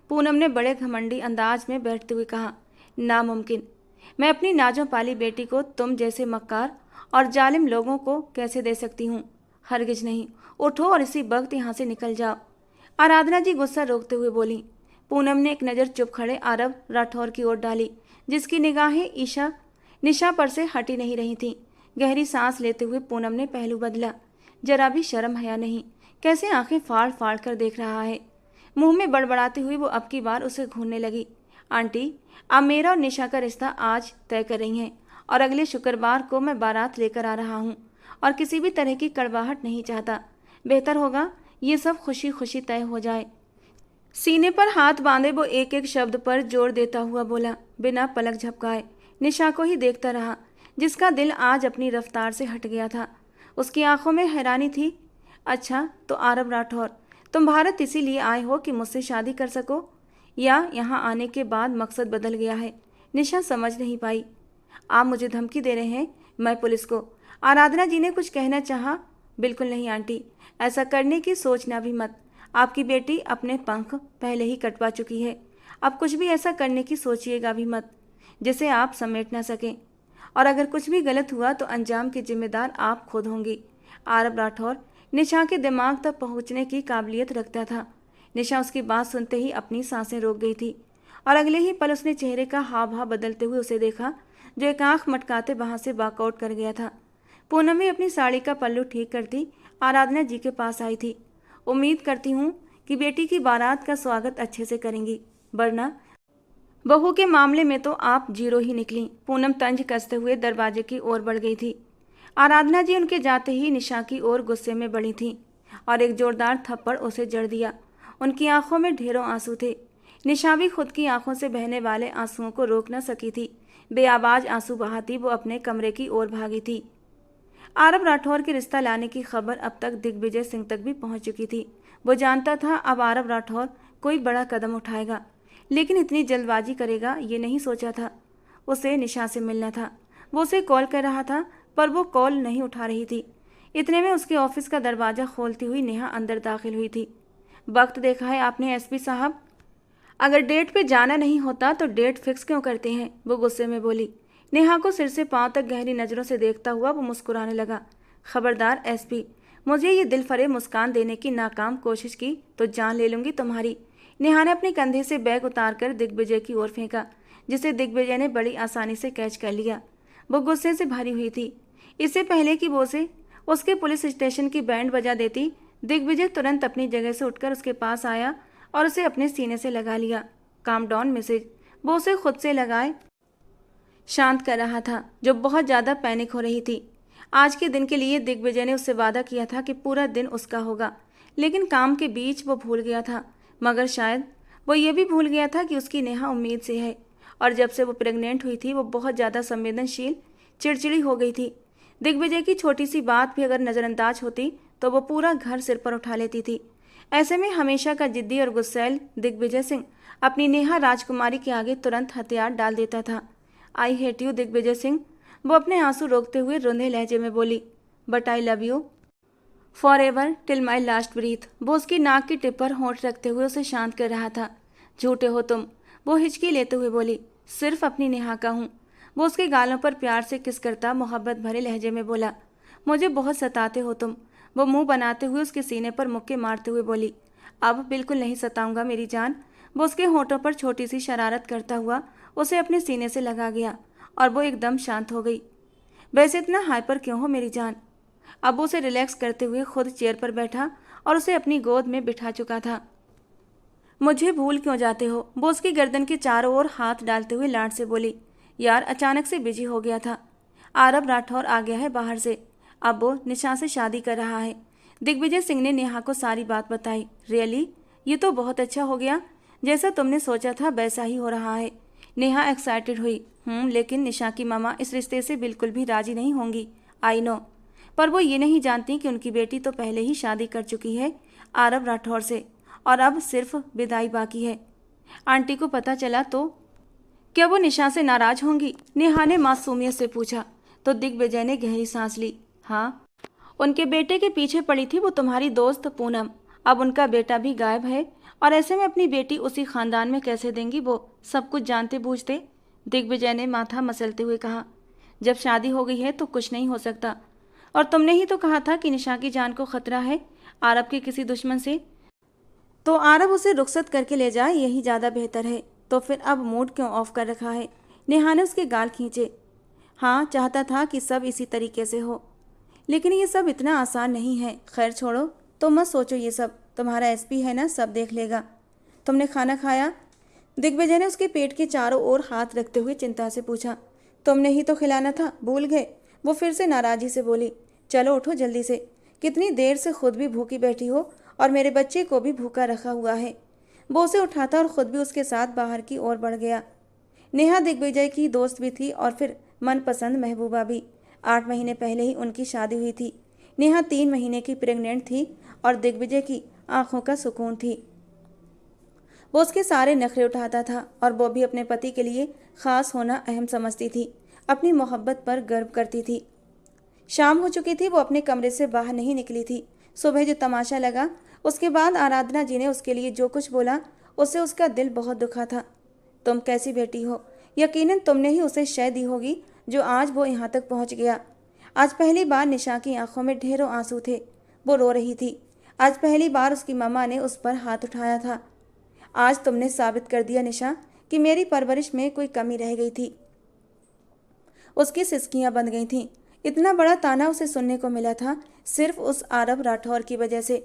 पूनम ने बड़े घमंडी अंदाज में बैठते हुए कहा। नामुमकिन। मैं अपनी नाजों पाली बेटी को तुम जैसे मक्कार और जालिम लोगों को कैसे दे सकती हूँ? हरगिज नहीं। उठो और इसी वक्त यहाँ से निकल जाओ। आराधना जी गुस्सा रोकते हुए बोली। पूनम ने एक नज़र चुप खड़े आरब राठौर की ओर डाली, जिसकी निगाहें निशा पर से हटी नहीं रही थीं। गहरी सांस लेते हुए पूनम ने पहलू बदला। जरा भी शर्म हया नहीं, कैसे आंखें फाड़ फाड़ कर देख रहा है। मुंह में बड़बड़ाते हुए वो अब की बार उसे घूरने लगी। आंटी, आप मेरा और निशा का रिश्ता आज तय कर रही हैं, और अगले शुक्रवार को मैं बारात लेकर आ रहा हूँ, और किसी भी तरह की कड़वाहट नहीं चाहता। बेहतर होगा ये सब खुशी खुशी तय हो जाए। सीने पर हाथ बांधे वो एक एक शब्द पर जोर देता हुआ बोला, बिना पलक झपकाए। निशा को ही देखता रहा, जिसका दिल आज अपनी रफ्तार से हट गया था। उसकी आंखों में हैरानी थी। अच्छा, तो आरब राठौर, तुम भारत इसीलिए आए हो कि मुझसे शादी कर सको, या यहाँ आने के बाद मकसद बदल गया है? निशा समझ नहीं पाई। आप मुझे धमकी दे रहे हैं? मैं पुलिस को? आराधना जी ने कुछ कहना चाहा। बिल्कुल नहीं आंटी, ऐसा करने की सोचना भी मत। आपकी बेटी अपने पंख पहले ही कटवा चुकी है। अब कुछ भी ऐसा करने की सोचिएगा भी मत जिसे आप समेट ना सकें, और अगर कुछ भी गलत हुआ तो अंजाम की जिम्मेदार आप खुद होंगी। आरब राठौर निशा के दिमाग तक पहुंचने की काबिलियत रखता था। निशा उसकी बात सुनते ही अपनी सांसें रोक गई थी, और अगले ही पल उसने चेहरे का हाव भाव बदलते हुए उसे देखा, जो एक आंख मटकाते वहां से वॉकआउट कर गया था। पूनम भी अपनी साड़ी का पल्लू ठीक करती आराधना जी के पास आई थी। उम्मीद करती हूँ कि बेटी की बारात का स्वागत अच्छे से करेंगी, वरना बहू के मामले में तो आप जीरो ही निकली। पूनम तंज कसते हुए दरवाजे की ओर बढ़ गई थी। आराधना जी उनके जाते ही निशा की ओर गुस्से में बढ़ी थी। और एक जोरदार थप्पड़ उसे जड़ दिया। उनकी आंखों में ढेरों आंसू थे। निशा भी खुद की आंखों से बहने वाले आंसुओं को रोक न सकी थी। बेआवाज आंसू बहाती वो अपने कमरे की ओर भागी थी। आरब राठौर के रिश्ता लाने की खबर अब तक दिग्विजय सिंह तक भी पहुंच चुकी थी। वो जानता था अब आरब राठौर कोई बड़ा कदम उठाएगा, लेकिन इतनी जल्दबाजी करेगा ये नहीं सोचा था। उसे निशा से मिलना था। वो उसे कॉल कर रहा था, पर वो कॉल नहीं उठा रही थी। इतने में उसके ऑफिस का दरवाजा खोलती हुई नेहा अंदर दाखिल हुई थी। वक्त देखा है आपने एसपी साहब? अगर डेट पे जाना नहीं होता तो डेट फिक्स क्यों करते हैं? वो गुस्से में बोली। नेहा को सिर से पांव तक गहरी नजरों से देखता हुआ वो मुस्कुराने लगा। खबरदार एसपी, मुझे ये दिल फरेब मुस्कान देने की नाकाम कोशिश की तो जान ले लूंगी तुम्हारी। नेहा ने अपने कंधे से बैग उतारकर दिग्विजय की ओर फेंका, जिसे दिग्विजय ने बड़ी आसानी से कैच कर लिया। वो गुस्से से भरी हुई थी। इससे पहले कि वो उसे उसके पुलिस स्टेशन की बैंड बजा देती, दिग्विजय तुरंत अपनी जगह से उठकर उसके पास आया और उसे अपने सीने से लगा लिया। काम डाउन मिसेज, वो उसे खुद से लगाए शांत कर रहा था, जो बहुत ज़्यादा पैनिक हो रही थी। आज के दिन के लिए दिग्विजय ने उससे वादा किया था कि पूरा दिन उसका होगा, लेकिन काम के बीच वो भूल गया था। मगर शायद वो ये भी भूल गया था कि उसकी नेहा उम्मीद से है, और जब से वो प्रेग्नेंट हुई थी वो बहुत ज़्यादा संवेदनशील, चिड़चिड़ी हो गई थी। दिग्विजय की छोटी सी बात भी अगर नज़रअंदाज होती तो वो पूरा घर सिर पर उठा लेती थी। ऐसे में हमेशा का जिद्दी और गुस्सैल दिग्विजय सिंह अपनी नेहा राजकुमारी के आगे तुरंत हथियार डाल देता था। I hate you Digvijay Singh, वो अपने आंसू रोकते हुए रुंधे लहजे में बोली। But I love you forever till my last breath. वो उसकी नाक की टिप पर होंठ रखते हुए उसे शांत कर रहा था। झूठे हो तुम, वो हिचकी लेते हुए बोली। सिर्फ अपनी नेहा का हूँ। वो उसके गालों पर प्यार से किस करता मोहब्बत भरे लहजे में बोला। मुझे बहुत सताते हो तुम। वो मुंह बनाते हुए उसके सीने पर मुक्के मारते हुए बोली। अब बिल्कुल नहीं सताऊंगा मेरी जान। वो उसके होठों पर छोटी सी शरारत करता हुआ उसे अपने सीने से लगा गया और वो एकदम शांत हो गई। वैसे इतना हाइपर क्यों हो मेरी जान? अब उसे रिलैक्स करते हुए खुद चेयर पर बैठा और उसे अपनी गोद में बिठा चुका था। मुझे भूल क्यों जाते हो? वो उसकी गर्दन के चारों ओर हाथ डालते हुए लाड से बोली। यार अचानक से बिजी हो गया था। आरब राठौर आ गया है बाहर से। अब वो निशा से शादी कर रहा है। दिग्विजय सिंह ने नेहा को सारी बात बताई। रियली? ये तो बहुत अच्छा हो गया। जैसा तुमने सोचा था वैसा ही हो रहा है। नेहा एक्साइटेड हुई। लेकिन निशा की मामा इस रिश्ते से बिल्कुल भी राजी नहीं होंगी। आई नो, पर वो ये नहीं जानती कि उनकी बेटी तो पहले ही शादी कर चुकी है आरब राठौर से, और अब सिर्फ विदाई बाकी है। आंटी को पता चला तो क्या वो निशा से नाराज होंगी? नेहा ने मासूमियत से पूछा। तो दिग्विजय ने गहरी सांस ली। हाँ, उनके बेटे के पीछे पड़ी थी वो तुम्हारी दोस्त पूनम। अब उनका बेटा भी गायब है, और ऐसे में अपनी बेटी उसी खानदान में कैसे देंगी वो, सब कुछ जानते बूझते? दिग्विजय ने माथा मसलते हुए कहा। जब शादी हो गई है तो कुछ नहीं हो सकता। और तुमने ही तो कहा था कि निशा की जान को खतरा है आरब के किसी दुश्मन से। तो आरब उसे रुखसत करके ले जाए, यही ज़्यादा बेहतर है। तो फिर अब मूड क्यों ऑफ कर रखा है? नेहा ने उसके गाल खींचे। हाँ, चाहता था कि सब इसी तरीके से हो, लेकिन ये सब इतना आसान नहीं है। खैर छोड़ो, तो मत सोचो ये सब। तुम्हारा एसपी है ना, सब देख लेगा। तुमने खाना खाया? दिग्विजय ने उसके पेट के चारों ओर हाथ रखते हुए चिंता से पूछा। तुमने ही तो खिलाना था, भूल गए? वो फिर से नाराजी से बोली। चलो उठो जल्दी से। कितनी देर से खुद भी भूखी बैठी हो और मेरे बच्चे को भी भूखा रखा हुआ है। वो उसे उठाता और खुद भी उसके साथ बाहर की ओर बढ़ गया। नेहा दिग्विजय की दोस्त भी थी और फिर मनपसंद महबूबा भी। 8 महीने पहले ही उनकी शादी हुई थी। नेहा 3 महीने की प्रेग्नेंट थी और दिग्विजय की आंखों का सुकून थी। वो उसके सारे नखरे उठाता था और वो भी अपने पति के लिए खास होना अहम समझती थी। अपनी मोहब्बत पर गर्व करती थी। शाम हो चुकी थी, वो अपने कमरे से बाहर नहीं निकली थी। सुबह जो तमाशा लगा, उसके बाद आराधना जी ने उसके लिए जो कुछ बोला, उससे उसका दिल बहुत दुखा था। तुम कैसी बेटी हो? यकीनन तुमने ही उसे शय दी होगी जो आज वो यहाँ तक पहुँच गया। आज पहली बार निशा की आंखों में ढेरों आंसू थे। वो रो रही थी। आज पहली बार उसकी मम्मा ने उस पर हाथ उठाया था। आज तुमने साबित कर दिया निशा कि मेरी परवरिश में कोई कमी रह गई थी। उसकी सिसकियां बंद गई थीं। इतना बड़ा ताना उसे सुनने को मिला था सिर्फ उस आरब राठौर की वजह से।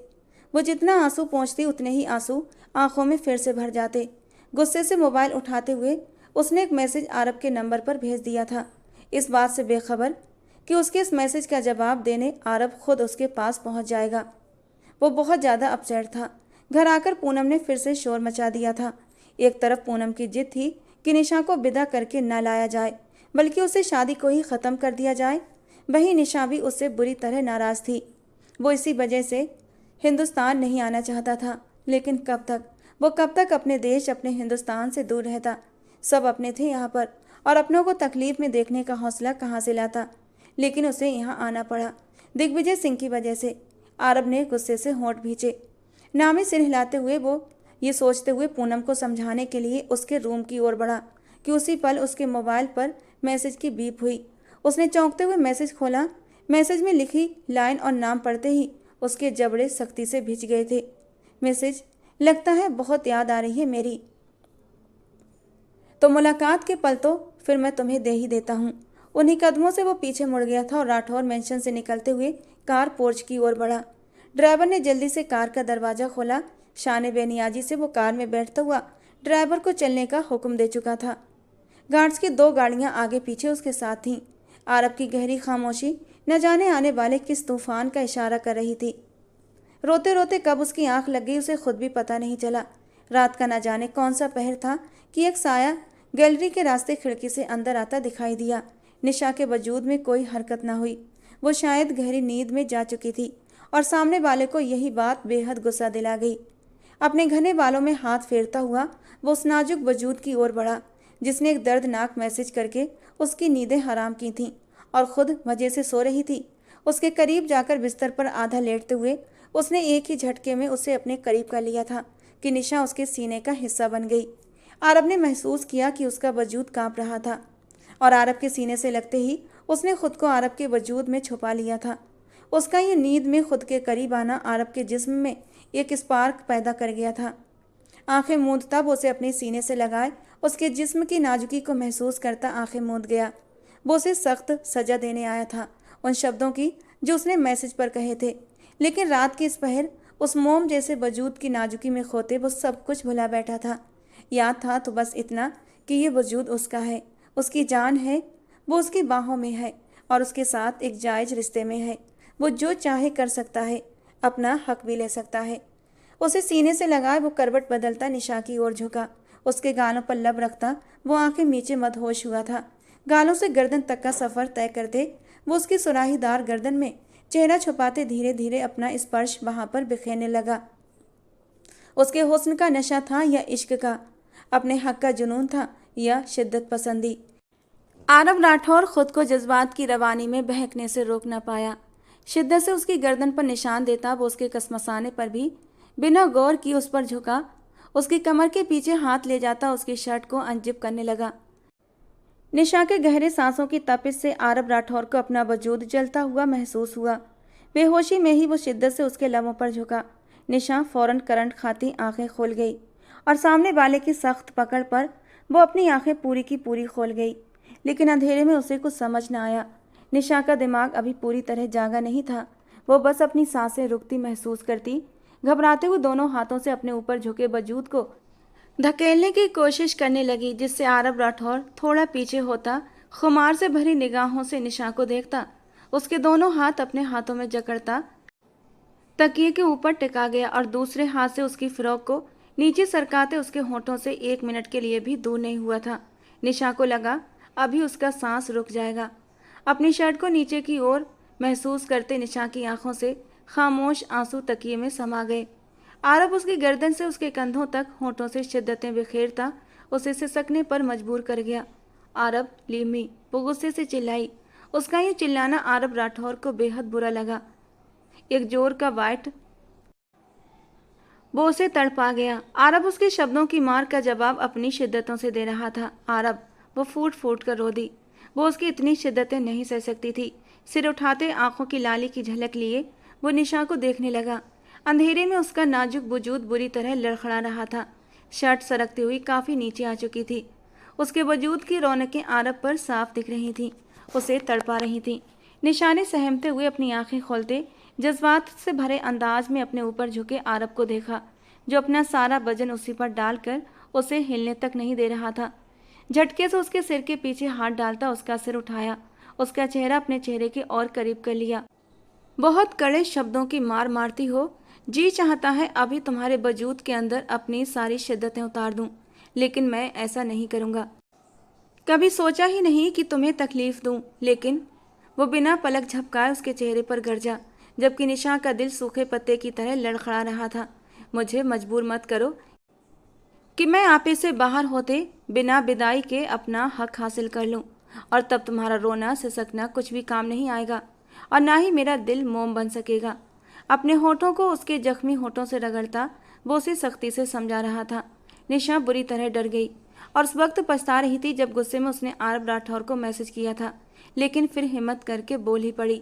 वो जितना आंसू पोंछती उतने ही आंसू आंखों में फिर से भर जाते। गुस्से से मोबाइल उठाते हुए उसने एक मैसेज आरब के नंबर पर भेज दिया था, इस बात से बेखबर कि उसके इस मैसेज का जवाब देने आरब खुद उसके पास पहुंच जाएगा। वो बहुत ज़्यादा अपसेट था। घर आकर पूनम ने फिर से शोर मचा दिया था। एक तरफ पूनम की जिद थी कि निशा को विदा करके न लाया जाए, बल्कि उसे शादी को ही ख़त्म कर दिया जाए। वहीं निशा भी उससे बुरी तरह नाराज़ थी। वो इसी वजह से हिंदुस्तान नहीं आना चाहता था। लेकिन कब तक अपने देश, अपने हिंदुस्तान से दूर रहता। सब अपने थे यहाँ पर, और अपनों को तकलीफ में देखने का हौसला कहाँ से लाता। लेकिन उसे यहाँ आना पड़ा, दिग्विजय सिंह की वजह से। आरब ने गुस्से से होंठ भींचे। नामी सिर हिलाते हुए वो ये सोचते हुए पूनम को समझाने के लिए उसके रूम की ओर बढ़ा कि उसी पल उसके मोबाइल पर मैसेज की बीप हुई। उसने चौंकते हुए मैसेज खोला। मैसेज में लिखी लाइन और नाम पढ़ते ही उसके जबड़े सख्ती से भिज गए थे। मैसेज, लगता है बहुत याद आ रही है मेरी, तो मुलाकात के पल तो फिर मैं तुम्हें दे ही देता हूँ। उन्हीं कदमों से वो पीछे मुड़ गया था और राठौर मेंशन से निकलते हुए कार पोर्च की ओर बढ़ा। ड्राइवर ने जल्दी से कार का दरवाज़ा खोला। शान बेनियाजी से वो कार में बैठता हुआ ड्राइवर को चलने का हुक्म दे चुका था। गार्ड्स की 2 गाड़ियां आगे पीछे उसके साथ थीं। आरब की गहरी खामोशी न जाने आने वाले किस तूफान का इशारा कर रही थी। रोते रोते कब उसकी आंख लग गई उसे खुद भी पता नहीं चला। रात का न जाने कौन सा पहर था कि एक साया गैलरी के रास्ते खिड़की से अंदर आता दिखाई दिया। निशा के वजूद में कोई हरकत न हुई। वो शायद गहरी नींद में जा चुकी थी और सामने वाले को यही बात बेहद गुस्सा दिला गई। अपने घने बालों में हाथ फेरता हुआ वो उस नाजुक वजूद की ओर बढ़ा जिसने एक दर्दनाक मैसेज करके उसकी नींदें हराम की थीं और खुद मजे से सो रही थी। उसके करीब जाकर बिस्तर पर आधा लेटते हुए उसने एक ही झटके में उसे अपने करीब कर लिया था कि निशा उसके सीने का हिस्सा बन गई। आरब ने महसूस किया कि उसका वजूद कांप रहा था और आरब के सीने से लगते ही उसने खुद को आरब के वजूद में छुपा लिया था। उसका ये नींद में खुद के करीब आना आरब के जिस्म में एक स्पार्क पैदा कर गया था। आंखें मूंदता वो उसे अपने सीने से लगाए उसके जिस्म की नाजुकी को महसूस करता आंखें मूंद गया। वो उसे सख्त सजा देने आया था उन शब्दों की जो उसने मैसेज पर कहे थे। लेकिन रात की इस पहर उस मोम जैसे वजूद की नाजुकी में खोते वो सब कुछ भुला बैठा था। याद था तो बस इतना कि ये वजूद उसका है, उसकी जान है, वो उसकी बाहों में है और उसके साथ एक जायज़ रिश्ते में है। वो जो चाहे कर सकता है, अपना हक भी ले सकता है। उसे सीने से लगाए वो करवट बदलता निशा की ओर झुका। उसके गालों पर लब रखता वो आंखें नीचे मदहोश हुआ था। गालों से गर्दन तक का सफ़र तय करते वो उसकी सुराहीदार गर्दन में चेहरा छुपाते धीरे धीरे अपना स्पर्श वहाँ पर बिखेरने लगा। उसके हुस्न का नशा था या इश्क का, अपने हक का जुनून था या शिद्दत पसंदी। आरब राठौर खुद को जज्बात की रवानी में बहकने से रोक न पाया। शिद्दत से उसकी गर्दन पर निशान देता वो उसके कसमसाने पर भी बिना गौर की उस पर झुका। उसकी कमर के पीछे हाथ ले जाता उसकी शर्ट को अनजिप करने लगा। निशा के गहरे सांसों की तपिश से आरब राठौर को अपना वजूद जलता हुआ महसूस हुआ। बेहोशी में ही वो शिद्दत से उसके लबों पर झुका। निशा फौरन करंट खाती आंखें खोल गई और सामने वाले की सख्त पकड़ पर वो अपनी आंखें पूरी की पूरी खोल गई। लेकिन अंधेरे में उसे कुछ समझ न आया। निशा का दिमाग अभी पूरी तरह जागा नहीं था। वो बस अपनी सांसें रुकती महसूस करती, घबराते हुए दोनों हाथों से अपने ऊपर झुके वजूद को धकेलने की कोशिश करने लगी, जिससे आरब राठौर थोड़ा पीछे होता, खुमार से भरी निगाहों से निशा को देखता। उसके दोनों हाथ अपने हाथों में जकड़ता तकिए के ऊपर टिका गया और दूसरे हाथ से उसकी फ्रॉक को नीचे सरकाते उसके होठों से 1 मिनट के लिए भी दूर नहीं हुआ था। निशा को लगा अभी उसका सांस रुक जाएगा। अपनी शर्ट को नीचे की ओर महसूस करते निशा की आंखों से खामोश आंसू तकिए में समा गए। आरब उसकी गर्दन से उसके कंधों तक होठों से शिद्दतें बिखेरता उसे सिसकने पर मजबूर कर गया। आरब लीव मी, वो गुस्से से चिल्लाई। उसका ये चिल्लाना आरब राठौर को बेहद बुरा लगा। एक जोर का वाइट वो उसे तड़पा गया। आरब उसके शब्दों की मार का जवाब अपनी शिद्दतों से दे रहा था। आरब, वो फूट फूट कर रो दी। वो उसकी इतनी शिद्दतें नहीं सह सकती थी। सिर उठाते आंखों की लाली की झलक लिए वो निशा को देखने लगा। अंधेरे में उसका नाजुक वजूद बुरी तरह लड़खड़ा रहा था। शर्ट सरकती हुई काफ़ी नीचे आ चुकी थी। उसके वजूद की रौनकें आरब पर साफ दिख रही थीं, उसे तड़पा रही थीं। निशा ने सहमते हुए अपनी आंखें खोलते जज्बात से भरे अंदाज में अपने ऊपर झुके आरब को देखा, जो अपना सारा वजन उसी पर डालकर उसे हिलने तक नहीं दे रहा था। झटके से उसके सिर के पीछे हाथ डालता उसका सिर उठाया, उसका चेहरा अपने चेहरे के और करीब कर लिया। बहुत कड़े शब्दों की मार मारती हो जी चाहता है अभी तुम्हारे वजूद के अंदर अपनी सारी शिद्दतें उतार दूं, लेकिन मैं ऐसा नहीं करूंगा। कभी सोचा ही नहीं कि तुम्हें तकलीफ दूं, लेकिन वो बिना पलक झपकाए उसके चेहरे पर गरजा, जबकि निशा का दिल सूखे पत्ते की तरह लड़खड़ा रहा था। मुझे मजबूर मत करो कि मैं आपे से बाहर होते बिना विदाई के अपना हक हासिल कर लूं, और तब तुम्हारा रोना सिसकना कुछ भी काम नहीं आएगा, और ना ही मेरा दिल मोम बन सकेगा। अपने होठों को उसके जख्मी होठों से रगड़ता वो उसे सख्ती से समझा रहा था। निशा बुरी तरह डर गई और उस वक्त पछता रही थी जब गुस्से में उसने आरब राठौर को मैसेज किया था, लेकिन फिर हिम्मत करके बोल ही पड़ी,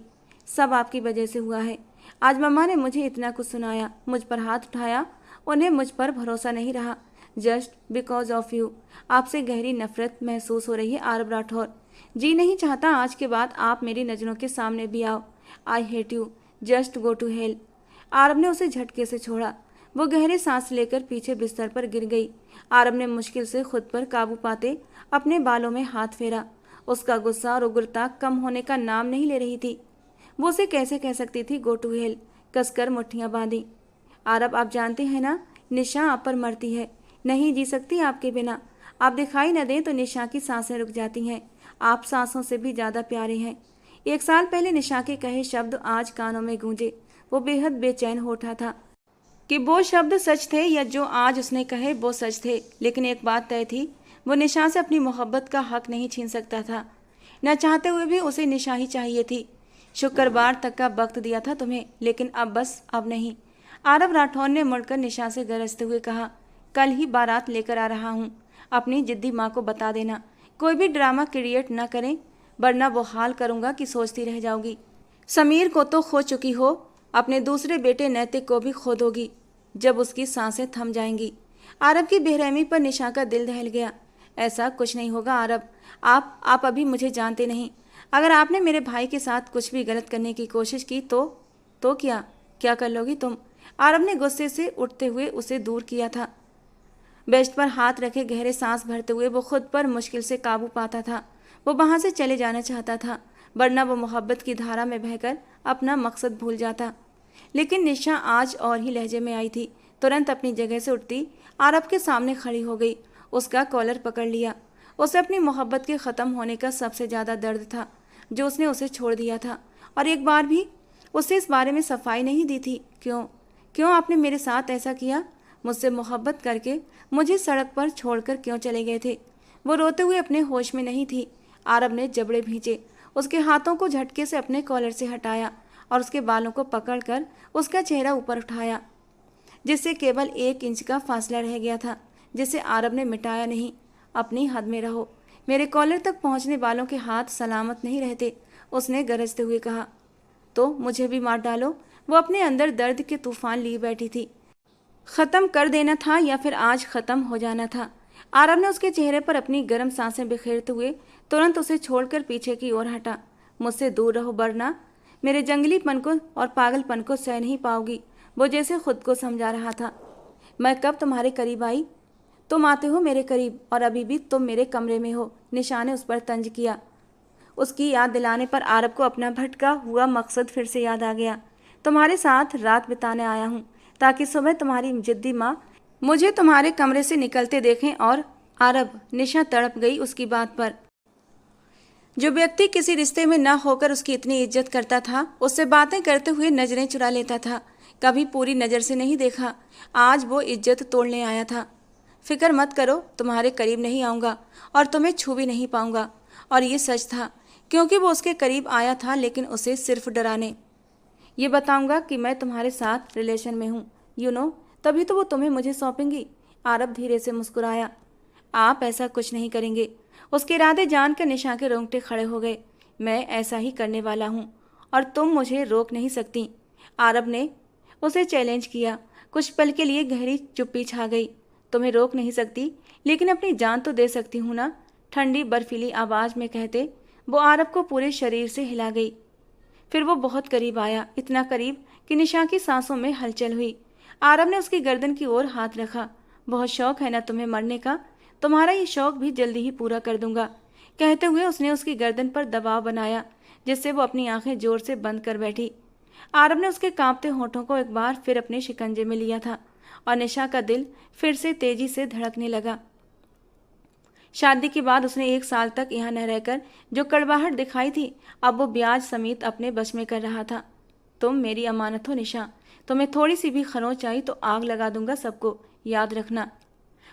सब आपकी वजह से हुआ है। आज मम्मा ने मुझे इतना कुछ सुनाया, मुझ पर हाथ उठाया, उन्हें मुझ पर भरोसा नहीं रहा। Just because of you. आपसे गहरी नफरत महसूस हो रही है आरब राठौर। जी नहीं चाहता आज के बाद आप मेरी नज़रों के सामने भी आओ। I hate you, just go to hell. Aarab ने उसे झटके से छोड़ा। वो गहरे सांस लेकर पीछे बिस्तर पर गिर गई। आरब ने मुश्किल से खुद पर काबू पाते अपने बालों में हाथ फेरा। उसका गुस्सा और उग्रता कम होने का नाम नहीं ले रही थी। वो उसे कैसे कह सकती थी गो टू हेल। कसकर मुट्ठियां बांधी। आरब आप जानते हैं ना, निशा आप पर मरती है, नहीं जी सकती आपके बिना। आप दिखाई न दें तो निशा की सांसें रुक जाती हैं। आप सांसों से भी ज़्यादा प्यारे हैं। 1 साल पहले निशा के कहे शब्द आज कानों में गूंजे। वो बेहद बेचैन हो उठा था कि वो शब्द सच थे या जो आज उसने कहे वो सच थे। लेकिन एक बात तय थी, वो निशा से अपनी मोहब्बत का हक नहीं छीन सकता था। न चाहते हुए भी उसे निशा ही चाहिए थी। शुक्रवार तक का वक्त दिया था तुम्हें, लेकिन अब बस अब नहीं। आरब राठौर ने मुड़कर निशा से गरजते हुए कहा, कल ही बारात लेकर आ रहा हूँ। अपनी जिद्दी माँ को बता देना, कोई भी ड्रामा क्रिएट न करें, वरना वो हाल करूँगा कि सोचती रह जाओगी। समीर को तो खो चुकी हो, अपने दूसरे बेटे नैतिक को भी खो दोगी जब उसकी सांसें थम जाएंगी। आरब की बेरहमी पर निशा का दिल दहल गया। ऐसा कुछ नहीं होगा आरब, आप अभी मुझे जानते नहीं। अगर आपने मेरे भाई के साथ कुछ भी गलत करने की कोशिश की तो क्या कर लोगी तुम? आरब ने गुस्से से उठते हुए उसे दूर किया था। बेस्ट पर हाथ रखे गहरे सांस भरते हुए वो खुद पर मुश्किल से काबू पाता था। वो वहां से चले जाना चाहता था, वरना वो मोहब्बत की धारा में बहकर अपना मकसद भूल जाता। लेकिन निशा आज और ही लहजे में आई थी। तुरंत अपनी जगह से उठती आरब के सामने खड़ी हो गई। उसका कॉलर पकड़ लिया। उसे अपनी मोहब्बत के ख़त्म होने का सबसे ज़्यादा दर्द था, जो उसने उसे छोड़ दिया था, और एक बार भी उसे इस बारे में सफाई नहीं दी थी। क्यों आपने मेरे साथ ऐसा किया? मुझसे मोहब्बत करके मुझे सड़क पर छोड़कर क्यों चले गए थे? वो रोते हुए अपने होश में नहीं थी। आरब ने जबड़े भींचे, उसके हाथों को झटके से अपने कॉलर से हटाया और उसके बालों को पकड़कर उसका चेहरा ऊपर उठाया, जिससे केवल 1 इंच का फासला रह गया था, जिसे आरब ने मिटाया नहीं। अपनी हद में रहो, मेरे कॉलर तक पहुंचने वालों के हाथ सलामत नहीं रहते, उसने गरजते हुए कहा। तो मुझे भी मार डालो। वो अपने अंदर दर्द के तूफान लिए बैठी थी। ख़त्म कर देना था या फिर आज ख़त्म हो जाना था। आरब ने उसके चेहरे पर अपनी गर्म सांसें बिखेरते हुए तुरंत उसे छोड़कर पीछे की ओर हटा। मुझसे दूर रहो, वरना मेरे जंगलीपन को और पागलपन को सह नहीं पाओगी, वो जैसे खुद को समझा रहा था। मैं कब तुम्हारे करीब आई? तुम आते हो मेरे करीब, और अभी भी तुम मेरे कमरे में हो। निशा ने उस पर तंज किया। उसकी याद दिलाने पर आरब को अपना भटका हुआ मकसद फिर से याद आ गया। तुम्हारे साथ रात बिताने आया हूँ, ताकि सुबह तुम्हारी जिद्दी माँ मुझे तुम्हारे कमरे से निकलते देखें। और आरब, निशा तड़प गई उसकी बात पर। जो व्यक्ति किसी रिश्ते में न होकर उसकी इतनी इज्जत करता था, उससे बातें करते हुए नजरें चुरा लेता था, कभी पूरी नज़र से नहीं देखा, आज वो इज्जत तोड़ने आया था। फिक्र मत करो, तुम्हारे करीब नहीं आऊँगा और तुम्हें छू भी नहीं पाऊँगा। और ये सच था, क्योंकि वो उसके करीब आया था, लेकिन उसे सिर्फ डराने। ये बताऊँगा कि मैं तुम्हारे साथ रिलेशन में हूँ, तभी तो वो तुम्हें मुझे सौंपेंगी। आरब धीरे से मुस्कुराया। आप ऐसा कुछ नहीं करेंगे। उसके इरादे जानकर निशा के रोंगटे खड़े हो गए। मैं ऐसा ही करने वाला हूँ और तुम मुझे रोक नहीं सकती। आरब ने उसे चैलेंज किया। कुछ पल के लिए गहरी चुप्पी छा गई। तुम्हें रोक नहीं सकती, लेकिन अपनी जान तो दे सकती हूँ ना, ठंडी बर्फीली आवाज़ में कहते वो आरब को पूरे शरीर से हिला गई। फिर वो बहुत करीब आया, इतना करीब कि निशा की सांसों में हलचल हुई। आरब ने उसकी गर्दन की ओर हाथ रखा। बहुत शौक है ना तुम्हें मरने का? तुम्हारा ये शौक भी जल्दी ही पूरा कर दूंगा। कहते हुए उसने उसकी गर्दन पर दबाव बनाया, जिससे वो अपनी आंखें जोर से बंद कर बैठी। आरब ने उसके कांपते होठों को एक बार फिर अपने शिकंजे में लिया था और निशा का दिल फिर से तेजी से धड़कने लगा। शादी के बाद उसने 1 साल तक यहाँ न रहकर जो कड़वाहट दिखाई थी, अब वो ब्याज समेत अपने बस में कर रहा था। तुम मेरी अमानत हो निशा, तुम्हें थोड़ी सी भी खरोंच आई तो आग लगा दूंगा सबको, याद रखना।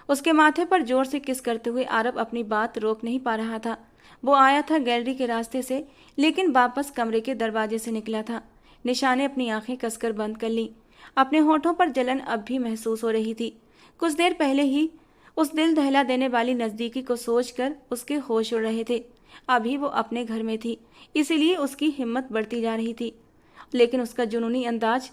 उसके माथे पर जोर से किस करते हुए आरब अपनी बात रोक नहीं पा रहा था। वो आया था गैलरी के रास्ते से, लेकिन वापस कमरे के दरवाजे से निकला था। निशा ने अपनी आंखें कसकर बंद कर ली। अपने होठों पर जलन अब भी महसूस हो रही थी। कुछ देर पहले ही उस दिल दहला देने वाली नज़दीकी को सोचकर उसके होश उड़ रहे थे। अभी वो अपने घर में थी, इसीलिए उसकी हिम्मत बढ़ती जा रही थी। लेकिन उसका जुनूनी अंदाज,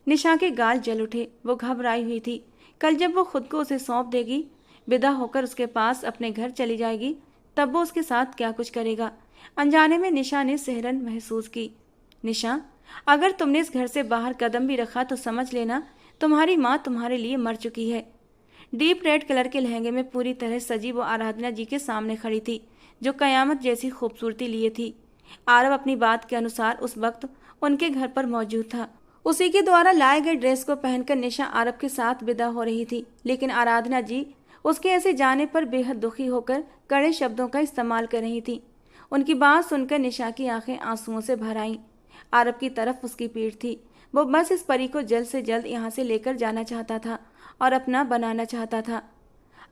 निशा के गाल जल उठे। वो घबराई हुई थी। कल जब वो खुद को उसे सौंप देगी, विदा होकर उसके पास अपने घर चली जाएगी, तब वो उसके साथ क्या कुछ करेगा। अनजाने में निशा ने सिहरन महसूस की। निशा, अगर तुमने इस घर से बाहर कदम भी रखा तो समझ लेना तुम्हारी माँ तुम्हारे लिए मर चुकी है। डीप रेड कलर के लहंगे में पूरी तरह सजी वो आराधना जी के सामने खड़ी थी, जो कयामत जैसी खूबसूरती लिए थी। आरव अपनी बात के अनुसार उस वक्त उनके घर पर मौजूद था। उसी के द्वारा लाए गए ड्रेस को पहनकर निशा आरव के साथ विदा हो रही थी, लेकिन आराधना जी उसके ऐसे जाने पर बेहद दुखी होकर कड़े शब्दों का इस्तेमाल कर रही थी। उनकी बात सुनकर निशा की आंखें आंसुओं से भर आईं। आरब की तरफ उसकी पीठ थी। वो बस इस परी को जल्द से जल्द यहाँ से लेकर जाना चाहता था और अपना बनाना चाहता था।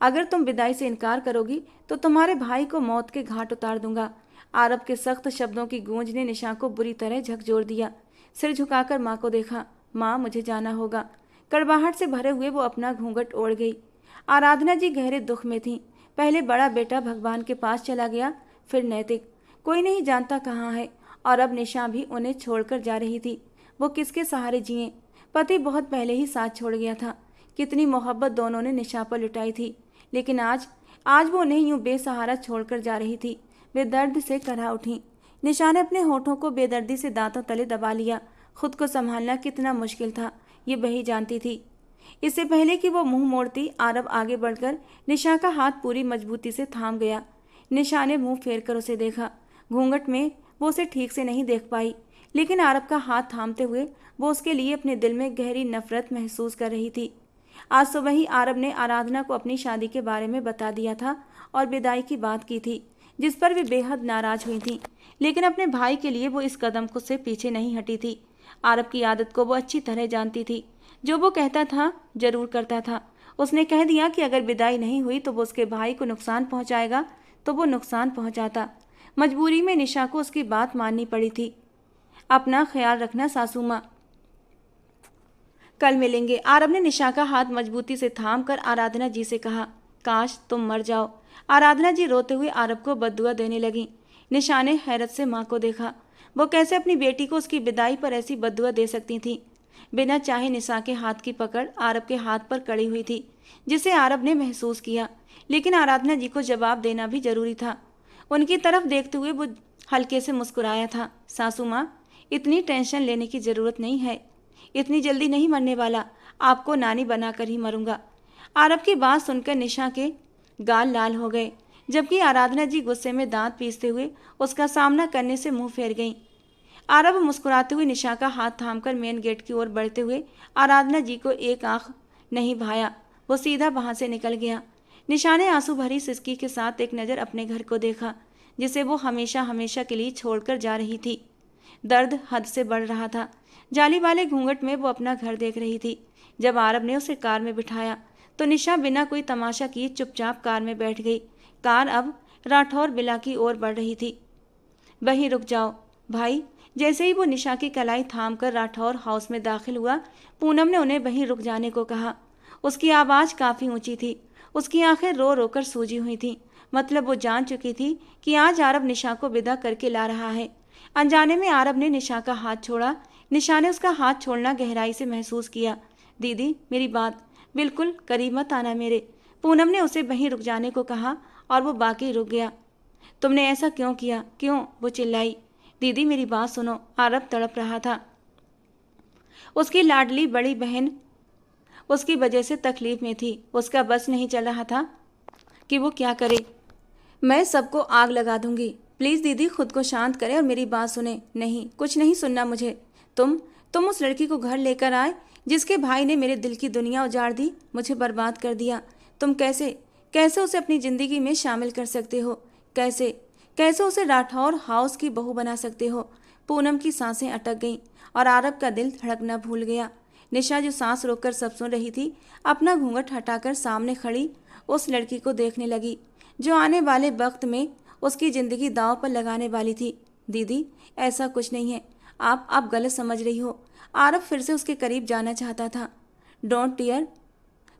अगर तुम विदाई से इनकार करोगी तो तुम्हारे भाई को मौत के घाट उतार दूंगा। आरब के सख्त शब्दों की गूंज ने निशा को बुरी तरह झकझोर दिया। सिर झुकाकर माँ को देखा। माँ, मुझे जाना होगा। कड़वाहट से भरे हुए वो अपना घूंघट ओढ़ गई। आराधना जी गहरे दुख में थीं। पहले बड़ा बेटा भगवान के पास चला गया, फिर नैतिक, कोई नहीं जानता कहाँ है, और अब निशा भी उन्हें छोड़कर जा रही थी। वो किसके सहारे जिए? पति बहुत पहले ही साथ छोड़ गया था। कितनी मोहब्बत दोनों ने निशा पर लुटाई थी, लेकिन आज वो उन्हें यूं बेसहारा छोड़कर जा रही थी। वे दर्द से कराह उठी। निशा ने अपने होठों को बेदर्दी से दांतों तले दबा लिया। खुद को संभालना कितना मुश्किल था, ये वही जानती थी। इससे पहले कि वो मुंह मोड़ती, आरब आगे बढ़कर निशा का हाथ पूरी मजबूती से थाम गया। निशा ने मुंह फेर कर उसे देखा। घूंघट में वो उसे ठीक से नहीं देख पाई, लेकिन आरब का हाथ थामते हुए वो उसके लिए अपने दिल में गहरी नफरत महसूस कर रही थी। आज सुबह ही आरब ने आराधना को अपनी शादी के बारे में बता दिया था और विदाई की बात की थी, जिस पर वे बेहद नाराज हुई थी। लेकिन अपने भाई के लिए वो इस कदम को से पीछे नहीं हटी थी। आरब की आदत को वो अच्छी तरह जानती थी। जो वो कहता था जरूर करता था। उसने कह दिया कि अगर विदाई नहीं हुई तो वो उसके भाई को नुकसान पहुंचाएगा, तो वो नुकसान पहुंचाता। मजबूरी में निशा को उसकी बात माननी पड़ी थी। अपना ख्याल रखना सासू माँ, कल मिलेंगे। आरब ने निशा का हाथ मजबूती से थाम कर आराधना जी से कहा। काश तुम मर जाओ। आराधना जी रोते हुए आरब को बद्दुआ देने लगी। निशा ने हैरत से माँ को देखा। वो कैसे अपनी बेटी को उसकी विदाई पर ऐसी बद्दुआ दे सकती थी। बिना चाहे निशा के हाथ की पकड़ आरब के हाथ पर कड़ी हुई थी, जिसे आरब ने महसूस किया। लेकिन आराधना जी को जवाब देना भी जरूरी था। उनकी तरफ देखते हुए वो हल्के से मुस्कुराया था। सासू माँ, इतनी टेंशन लेने की जरूरत नहीं है। इतनी जल्दी नहीं मरने वाला, आपको नानी बनाकर ही मरूंगा। आरब की बात सुनकर निशा के गाल लाल हो गए, जबकि आराधना जी गुस्से में दांत पीसते हुए उसका सामना करने से मुंह फेर गईं। आरब मुस्कुराते हुए निशा का हाथ थामकर मेन गेट की ओर बढ़ते हुए आराधना जी को एक आंख नहीं भाया। वो सीधा वहां से निकल गया। निशा ने आंसू भरी सिसकी के साथ एक नज़र अपने घर को देखा, जिसे वो हमेशा हमेशा के लिए छोड़कर जा रही थी। दर्द हद से बढ़ रहा था। जाली वाले घूंघट में वो अपना घर देख रही थी। जब आरब ने उसे कार में बिठाया तो निशा बिना कोई तमाशा किए चुपचाप कार में बैठ गई। कार अब राठौर बिला की ओर बढ़ रही थी। वहीं रुक जाओ भाई। जैसे ही वो निशा की कलाई थामकर राठौर हाउस में दाखिल हुआ, पूनम ने उन्हें वहीं रुक जाने को कहा। उसकी आवाज़ काफ़ी ऊंची थी। उसकी आंखें रो रो कर सूजी हुई थीं। मतलब वो जान चुकी थी कि आज आरब निशा को विदा करके ला रहा है। अनजाने में आरब ने निशा का हाथ छोड़ा। निशा ने उसका हाथ छोड़ना गहराई से महसूस किया। दीदी, मेरी बात, बिल्कुल करीब मत आना मेरे। पूनम ने उसे वहीं रुक जाने को कहा और वो बाकी रुक गया। तुमने ऐसा क्यों किया? क्यों? वो चिल्लाई। दीदी, मेरी बात सुनो। आरब तड़प रहा था। उसकी लाडली बड़ी बहन उसकी वजह से तकलीफ में थी। उसका बस नहीं चल रहा था कि वो क्या करे। मैं सबको आग लगा दूंगी। प्लीज़ दीदी, खुद को शांत करें और मेरी बात सुने। नहीं, कुछ नहीं सुनना मुझे। तुम उस लड़की को घर लेकर आए जिसके भाई ने मेरे दिल की दुनिया उजाड़ दी, मुझे बर्बाद कर दिया। तुम कैसे कैसे उसे अपनी जिंदगी में शामिल कर सकते हो? कैसे कैसे उसे राठौर हाउस की बहू बना सकते हो? पूनम की सांसें अटक गईं और आरब का दिल धड़कना भूल गया। निशा जो सांस रोककर सब सुन रही थी, अपना घूंघट हटाकर सामने खड़ी उस लड़की को देखने लगी जो आने वाले वक्त में उसकी जिंदगी दांव पर लगाने वाली थी। दीदी, ऐसा कुछ नहीं है, आप गलत समझ रही हो। आरब फिर से उसके करीब जाना चाहता था। डोंट टीयर,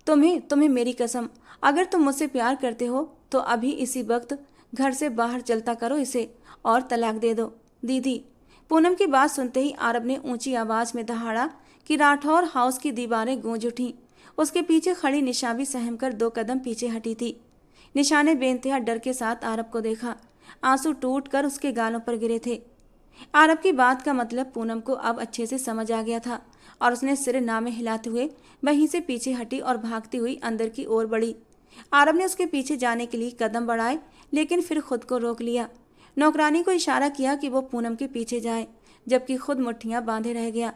तुम्हें तुम्हें मेरी कसम, अगर तुम मुझसे प्यार करते हो तो अभी इसी वक्त घर से बाहर चलता करो इसे और तलाक दे दो। दीदी। पूनम की बात सुनते ही आरब ने ऊंची आवाज में दहाड़ा कि राठौर हाउस की दीवारें गूंज उठीं। उसके पीछे खड़ी निशा भी सहम कर 2 कदम पीछे हटी थी। निशा ने बेइंतहा डर के साथ आरब को देखा। आंसू टूट कर उसके गालों पर गिरे थे। आरब की बात का मतलब पूनम को अब अच्छे से समझ आ गया था और उसने सिर नामे हिलाते हुए वहीं से पीछे हटी और भागती हुई अंदर की ओर बढ़ी। आरब ने उसके पीछे जाने के लिए कदम बढ़ाए, लेकिन फिर खुद को रोक लिया। नौकरानी को इशारा किया कि वो पूनम के पीछे जाए, जबकि खुद मुट्ठियां बांधे रह गया।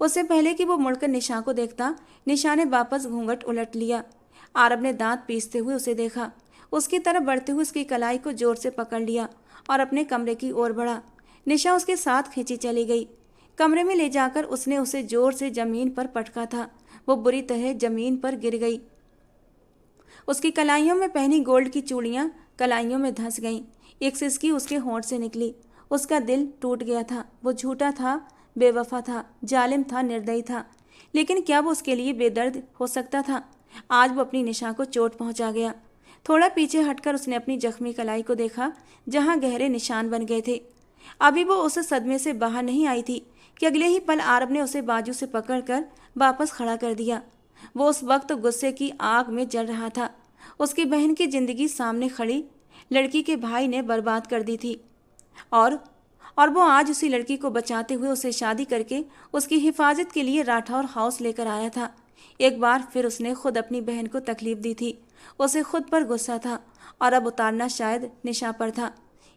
उससे पहले कि वो मुड़कर निशा को देखता, निशा ने वापस घूंघट उलट लिया। आरब ने दांत पीसते हुए उसे देखा। उसकी तरफ बढ़ते हुए उसकी कलाई को जोर से पकड़ लिया और अपने कमरे की ओर बढ़ा। निशा उसके साथ खींची चली गई। कमरे में ले जाकर उसने उसे जोर से जमीन पर पटका था। वो बुरी तरह जमीन पर गिर गई। उसकी कलाइयों में पहनी गोल्ड की चूड़ियां कलाइयों में धंस गईं। एक सिसकी उसके होंठ से निकली। उसका दिल टूट गया था। वो झूठा था, बेवफा था, जालिम था, निर्दयी था, लेकिन क्या वो उसके लिए बेदर्द हो सकता था? आज वो अपनी निशा को चोट पहुंचा गया। थोड़ा पीछे हटकर उसने अपनी जख्मी कलाई को देखा, जहां गहरे निशान बन गए थे। अभी वो उस सदमे से बाहर नहीं आई थी कि अगले ही पल आरब ने उसे बाजू से पकड़कर वापस खड़ा कर दिया। वो उस वक्त गुस्से की आग में जल रहा था। उसकी बहन की जिंदगी सामने खड़ी लड़की के भाई ने बर्बाद कर दी थी और वो आज उसी लड़की को बचाते हुए उसे शादी करके उसकी हिफाजत के लिए राठौर हाउस लेकर आया था। एक बार फिर उसने खुद अपनी बहन को तकलीफ दी थी। उसे खुद पर गुस्सा था और अब उतारना शायद निशा पर था।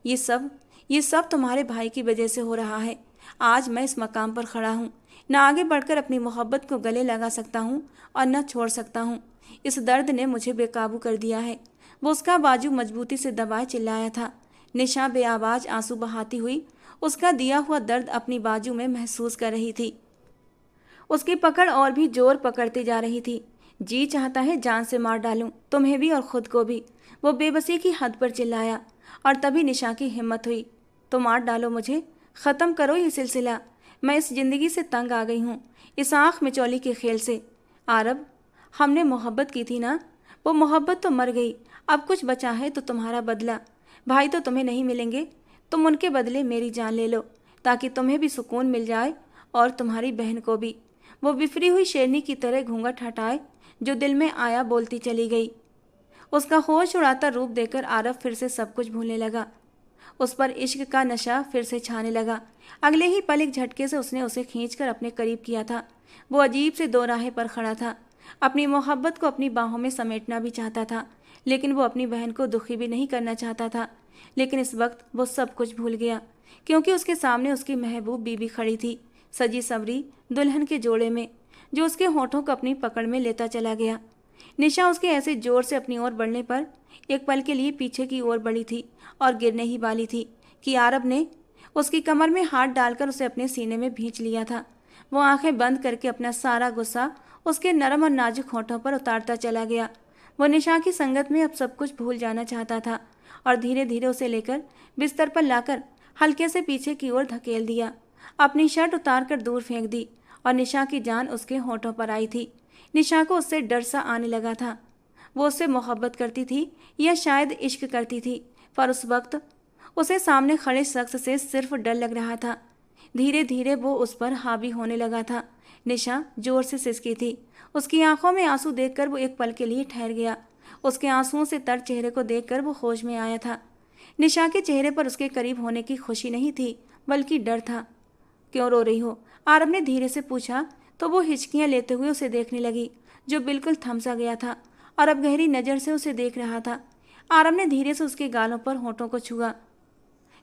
ये सब तुम्हारे भाई की वजह से हो रहा है। आज मैं इस मकाम पर खड़ा हूँ, न आगे बढ़कर अपनी मोहब्बत को गले लगा सकता हूँ और न छोड़ सकता हूँ। इस दर्द ने मुझे बेकाबू कर दिया है। वो उसका बाजू मजबूती से दबाए चिल्लाया था। निशा बेआवाज आंसू बहाती हुई उसका दिया हुआ दर्द अपनी बाजू में महसूस कर रही थी। उसकी पकड़ और भी जोर पकड़ती जा रही थी। जी चाहता है जान से मार डालूं, तुम्हें भी और खुद को भी, वो बेबसी की हद पर चिल्लाया। और तभी निशा की हिम्मत हुई। तो मार डालो मुझे, ख़त्म करो ये सिलसिला। मैं इस जिंदगी से तंग आ गई हूँ, इस आँख मिचौली के खेल से। आरब, हमने मोहब्बत की थी ना, वो मोहब्बत तो मर गई। अब कुछ बचा है तो तुम्हारा बदला। भाई तो तुम्हें नहीं मिलेंगे, तुम उनके बदले मेरी जान ले लो, ताकि तुम्हें भी सुकून मिल जाए और तुम्हारी बहन को भी। वो बिफरी हुई शेरनी की तरह घूंघट हटाए जो दिल में आया बोलती चली गई। उसका होश उड़ाता रूप देखकर आरब फिर से सब कुछ भूलने लगा। उस पर इश्क का नशा फिर से छाने लगा। अगले ही पल एक झटके से उसने उसे खींचकर अपने करीब किया था। वो अजीब से दो राहें पर खड़ा था। अपनी मोहब्बत को अपनी बाहों में समेटना भी चाहता था, लेकिन वो अपनी बहन को दुखी भी नहीं करना चाहता था। लेकिन इस वक्त वो सब कुछ भूल गया, क्योंकि उसके सामने उसकी महबूब बीबी खड़ी थी, सजी सवरी दुल्हन के जोड़े में, जो उसके होठों को अपनी पकड़ में लेता चला गया। निशा उसके ऐसे जोर से अपनी ओर बढ़ने पर एक पल के लिए पीछे की ओर बढ़ी थी और गिरने ही वाली थी कि आरब ने उसकी कमर में हाथ डालकर उसे अपने सीने में भींच लिया था। वो आंखें बंद करके अपना सारा गुस्सा उसके नरम और नाजुक होठों पर उतारता चला गया। वो निशा की संगत में अब सब कुछ भूल जाना चाहता था और धीरे धीरे उसे लेकर बिस्तर पर लाकर हल्के से पीछे की ओर धकेल दिया। अपनी शर्ट उतार कर दूर फेंक दी और निशा की जान उसके होठों पर आई थी। निशा को उससे डर सा आने लगा था। वो उससे मोहब्बत करती थी या शायद इश्क करती थी, पर उस वक्त उसे सामने खड़े शख्स से सिर्फ डर लग रहा था। धीरे धीरे वो उस पर हावी होने लगा था। निशा जोर से सिसकी थी। उसकी आंखों में आंसू देखकर वो एक पल के लिए ठहर गया। उसके आंसुओं से तर चेहरे को देखकर वो होश में आया था। निशा के चेहरे पर उसके करीब होने की खुशी नहीं थी, बल्कि डर था। क्यों रो रही हो? आरब ने धीरे से पूछा तो वो हिचकियां लेते हुए उसे देखने लगी, जो बिल्कुल थम सा गया था और अब गहरी नज़र से उसे देख रहा था। आरब ने धीरे से उसके गालों पर होठों को छुआ।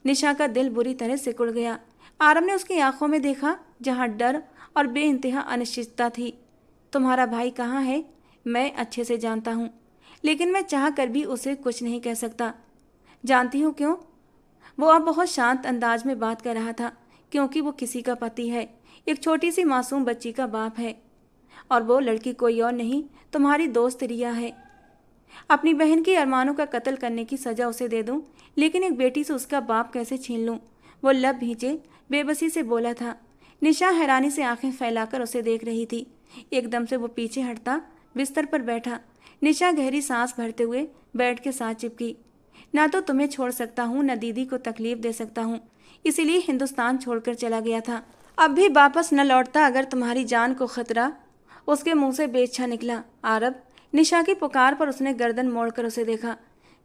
निशा का दिल बुरी तरह सिकुड़ गया। आरब ने उसकी आंखों में देखा, जहां डर और बेइंतहा अनिश्चितता थी। तुम्हारा भाई कहाँ है? मैं अच्छे से जानता हूँ, लेकिन मैं चाह कर भी उसे कुछ नहीं कह सकता। जानती हूँ क्यों? वो अब बहुत शांत अंदाज में बात कर रहा था। क्योंकि वो किसी का पति है, एक छोटी सी मासूम बच्ची का बाप है। और वो लड़की कोई और नहीं, तुम्हारी दोस्त रिया है। अपनी बहन के अरमानों का कत्ल करने की सजा उसे दे दूं, लेकिन एक बेटी से उसका बाप कैसे छीन लूं? वो लब भींचे बेबसी से बोला था। निशा हैरानी से आंखें फैलाकर उसे देख रही थी। एकदम से वो पीछे हटता बिस्तर पर बैठा। निशा गहरी सांस भरते हुए बेड के साथ चिपकी। ना तो तुम्हें छोड़ सकता हूँ, न दीदी को तकलीफ दे सकता हूँ, इसीलिए हिंदुस्तान छोड़कर चला गया था। अब भी वापस न लौटता अगर तुम्हारी जान को खतरा। उसके मुंह से बेइच्छा निकला। आरब। निशा की पुकार पर उसने गर्दन मोड़कर उसे देखा।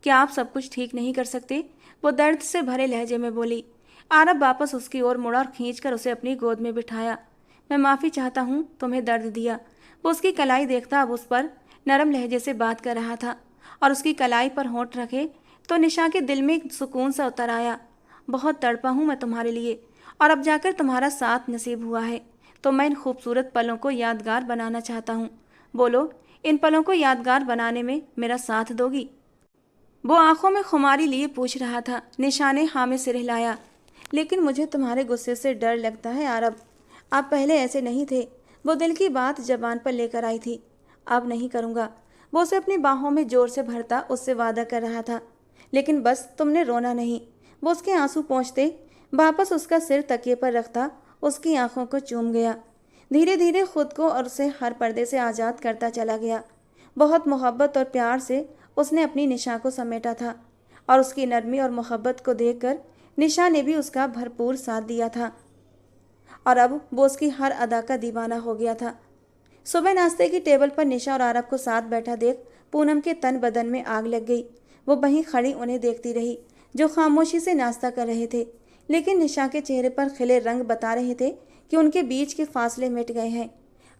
क्या आप सब कुछ ठीक नहीं कर सकते? वो दर्द से भरे लहजे में बोली। आरब वापस उसकी ओर मुड़ा और खींचकर उसे अपनी गोद में बिठाया। मैं माफ़ी चाहता हूँ, तुम्हें दर्द दिया। वो उसकी कलाई देखता अब उस पर नरम लहजे से बात कर रहा था और उसकी कलाई पर होंठ रखे तो निशा के दिल में एक सुकून सा उतर आया। बहुत तड़पा हूँ मैं तुम्हारे लिए, और अब जाकर तुम्हारा साथ नसीब हुआ है, तो मैं इन खूबसूरत पलों को यादगार बनाना चाहता हूँ। बोलो, इन पलों को यादगार बनाने में मेरा साथ दोगी? वो आंखों में खुमारी लिए पूछ रहा था। निशा ने हाँ में सिर हिलाया। लेकिन मुझे तुम्हारे गुस्से से डर लगता है आरब। आप पहले ऐसे नहीं थे। वो दिल की बात जबान पर लेकर आई थी। अब नहीं करूँगा। वो उसे अपनी बाहों में जोर से भरता उससे वादा कर रहा था। लेकिन बस तुमने रोना नहीं। वो उसके आंसू पोंछते वापस उसका सिर तकिए पर रखता उसकी आंखों को चूम गया। धीरे धीरे खुद को और उसे हर पर्दे से आज़ाद करता चला गया। बहुत मोहब्बत और प्यार से उसने अपनी निशा को समेटा था, और उसकी नरमी और मोहब्बत को देखकर निशा ने भी उसका भरपूर साथ दिया था, और अब वो उसकी हर अदा का दीवाना हो गया था। सुबह नाश्ते की टेबल पर निशा और आरब को साथ बैठा देख पूनम के तन बदन में आग लग गई। वो वहीं खड़ी उन्हें देखती रही जो खामोशी से नाश्ता कर रहे थे, लेकिन निशा के चेहरे पर खिले रंग बता रहे थे कि उनके बीच के फासले मिट गए हैं।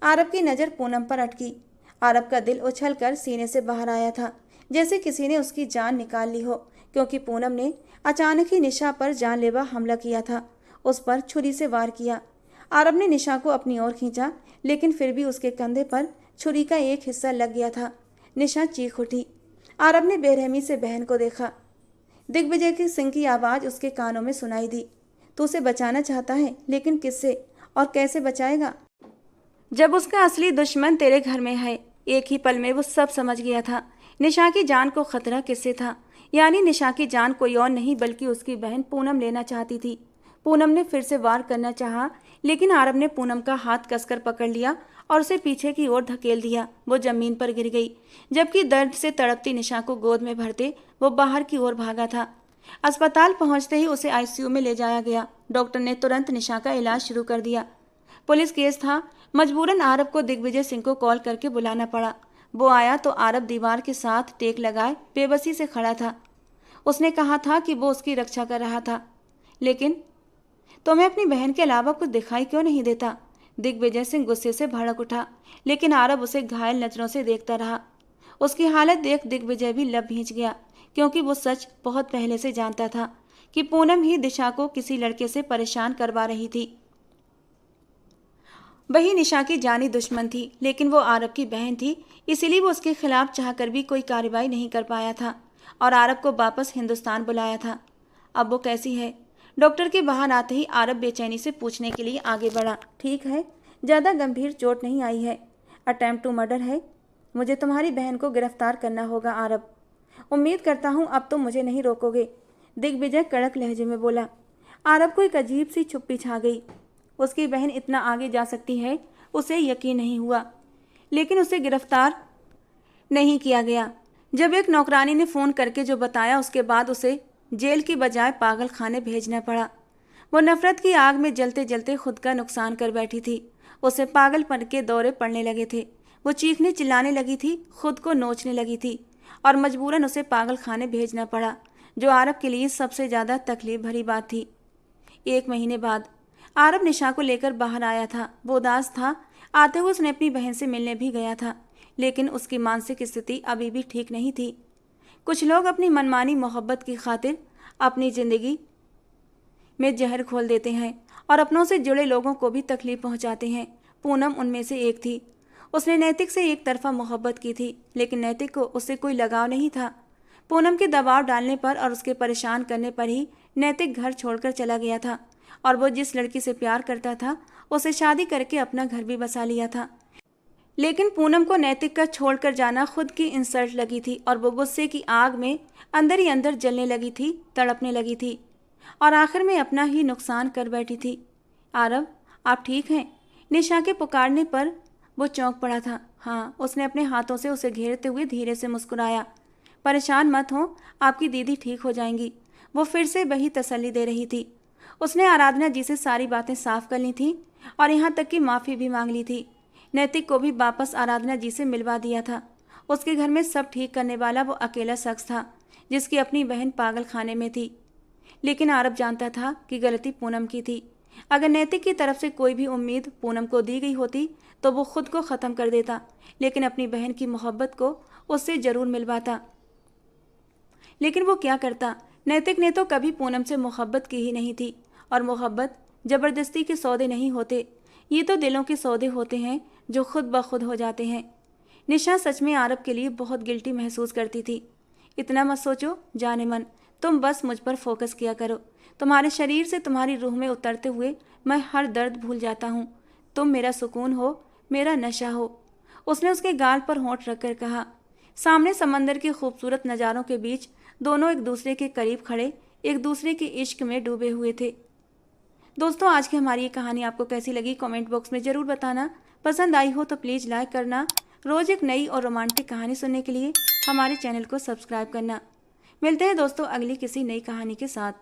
आरब की नज़र पूनम पर अटकी। आरब का दिल उछलकर सीने से बाहर आया था, जैसे किसी ने उसकी जान निकाल ली हो, क्योंकि पूनम ने अचानक ही निशा पर जानलेवा हमला किया था। उस पर छुरी से वार किया। आरब ने निशा को अपनी ओर खींचा, लेकिन फिर भी उसके कंधे पर छुरी का एक हिस्सा लग गया था। निशा चीख उठी। आरब ने बेरहमी से बहन को देखा। दिग्विजय की सिंह की आवाज़ उसके कानों में सुनाई दी। तू उसे बचाना चाहता है, लेकिन किससे और कैसे बचाएगा? जब उसका असली दुश्मन तेरे घर में है। एक ही पल में वो सब समझ गया था। निशा की जान को खतरा किससे था? यानी निशा की जान कोई और नहीं बल्कि उसकी बहन पूनम लेना चाहती थी। पूनम ने फिर से वार करना चाहा, लेकिन आरब ने पूनम का हाथ कसकर पकड़ लिया और उसे पीछे की ओर धकेल दिया। वो जमीन पर गिर गई, जबकि दर्द से तड़पती निशा को गोद में भरते वो बाहर की ओर भागा था। अस्पताल पहुंचते ही उसे आईसीयू में ले जाया गया। डॉक्टर ने तुरंत निशा का इलाज शुरू कर दिया। पुलिस केस था, मजबूरन आरब को दिग्विजय सिंह को कॉल करके बुलाना पड़ा। वो आया तो आरब दीवार के साथ टेक लगाए बेबसी से खड़ा था। उसने कहा था कि वो उसकी रक्षा कर रहा था। लेकिन तुम्हें अपनी बहन के अलावा कुछ दिखाई क्यों नहीं देता? दिग्विजय सिंह गुस्से से भड़क उठा, लेकिन आरब उसे घायल नजरों से देखता रहा। उसकी हालत देख दिग्विजय भी लब भींच गया, क्योंकि वो सच बहुत पहले से जानता था कि पूनम ही दिशा को किसी लड़के से परेशान करवा रही थी। वही निशा की जानी दुश्मन थी, लेकिन वो आरब की बहन थी, इसीलिए वो उसके खिलाफ चाहकर भी कोई कार्रवाई नहीं कर पाया था और आरब को वापस हिंदुस्तान बुलाया था। अब वो कैसी है? डॉक्टर के बाहर आते ही आरब बेचैनी से पूछने के लिए आगे बढ़ा। ठीक है, ज़्यादा गंभीर चोट नहीं आई है। अटेम्प्ट टू मर्डर है। मुझे तुम्हारी बहन को गिरफ्तार करना होगा आरब। उम्मीद करता हूँ अब तुम मुझे नहीं रोकोगे, दिग्विजय कड़क लहजे में बोला। आरब को एक अजीब सी चुप्पी छा गई। उसकी बहन इतना आगे जा सकती है, उसे यकीन नहीं हुआ, लेकिन उसे गिरफ्तार नहीं किया गया। जब एक नौकरानी ने फ़ोन करके जो बताया, उसके बाद उसे जेल की बजाय पागल खाने भेजना पड़ा। वो नफरत की आग में जलते जलते खुद का नुकसान कर बैठी थी। उसे पागलपन के दौरे पड़ने लगे थे। वो चीखने चिल्लाने लगी थी, खुद को नोचने लगी थी, और मजबूरन उसे पागल खाने भेजना पड़ा, जो आरब के लिए सबसे ज़्यादा तकलीफ भरी बात थी। 1 महीने बाद आरब निशा को लेकर बाहर आया था। वो उदास था। आते हुए उसने अपनी बहन से मिलने भी गया था, लेकिन उसकी मानसिक स्थिति अभी भी ठीक नहीं थी। कुछ लोग अपनी मनमानी मोहब्बत की खातिर अपनी ज़िंदगी में जहर खोल देते हैं और अपनों से जुड़े लोगों को भी तकलीफ पहुंचाते हैं। पूनम उनमें से एक थी। उसने नैतिक से एक तरफा मोहब्बत की थी, लेकिन नैतिक को उससे कोई लगाव नहीं था। पूनम के दबाव डालने पर और उसके परेशान करने पर ही नैतिक घर छोड़कर चला गया था, और वो जिस लड़की से प्यार करता था उसे शादी करके अपना घर भी बसा लिया था। लेकिन पूनम को नैतिक का छोड़कर जाना खुद की इंसल्ट लगी थी, और वो गुस्से की आग में अंदर ही अंदर जलने लगी थी, तड़पने लगी थी, और आखिर में अपना ही नुकसान कर बैठी थी। आरव, आप ठीक हैं? निशा के पुकारने पर वो चौंक पड़ा था। हाँ, उसने अपने हाथों से उसे घेरते हुए धीरे से मुस्कुराया। परेशान मत हो, आपकी दीदी ठीक हो जाएंगी, वो फिर से वही तसल्ली दे रही थी। उसने आराधना जी से सारी बातें साफ कर ली थी और यहाँ तक कि माफ़ी भी मांग ली थी। नैतिक को भी वापस आराधना जी से मिलवा दिया था। उसके घर में सब ठीक करने वाला वो अकेला शख्स था जिसकी अपनी बहन पागल खाने में थी। लेकिन आरव जानता था कि गलती पूनम की थी। अगर नैतिक की तरफ से कोई भी उम्मीद पूनम को दी गई होती तो वो खुद को ख़त्म कर देता, लेकिन अपनी बहन की मोहब्बत को उससे ज़रूर मिलवाता। लेकिन वो क्या करता? नैतिक ने तो कभी पूनम से मोहब्बत की ही नहीं थी, और मोहब्बत ज़बरदस्ती के सौदे नहीं होते, ये तो दिलों के सौदे होते हैं जो खुद ब खुद हो जाते हैं। निशा सच में आरव के लिए बहुत गिल्टी महसूस करती थी। इतना मत सोचो जाने मन, तुम बस मुझ पर फोकस किया करो। तुम्हारे शरीर से तुम्हारी रूह में उतरते हुए मैं हर दर्द भूल जाता हूँ। तुम मेरा सुकून हो, मेरा नशा हो। उसने उसके गाल पर होंठ रखकर कहा। सामने समंदर के खूबसूरत नज़ारों के बीच दोनों एक दूसरे के करीब खड़े एक दूसरे के इश्क में डूबे हुए थे। दोस्तों, आज की हमारी ये कहानी आपको कैसी लगी कमेंट बॉक्स में ज़रूर बताना। पसंद आई हो तो प्लीज़ लाइक करना। रोज़ एक नई और रोमांटिक कहानी सुनने के लिए हमारे चैनल को सब्सक्राइब करना। मिलते हैं दोस्तों अगली किसी नई कहानी के साथ।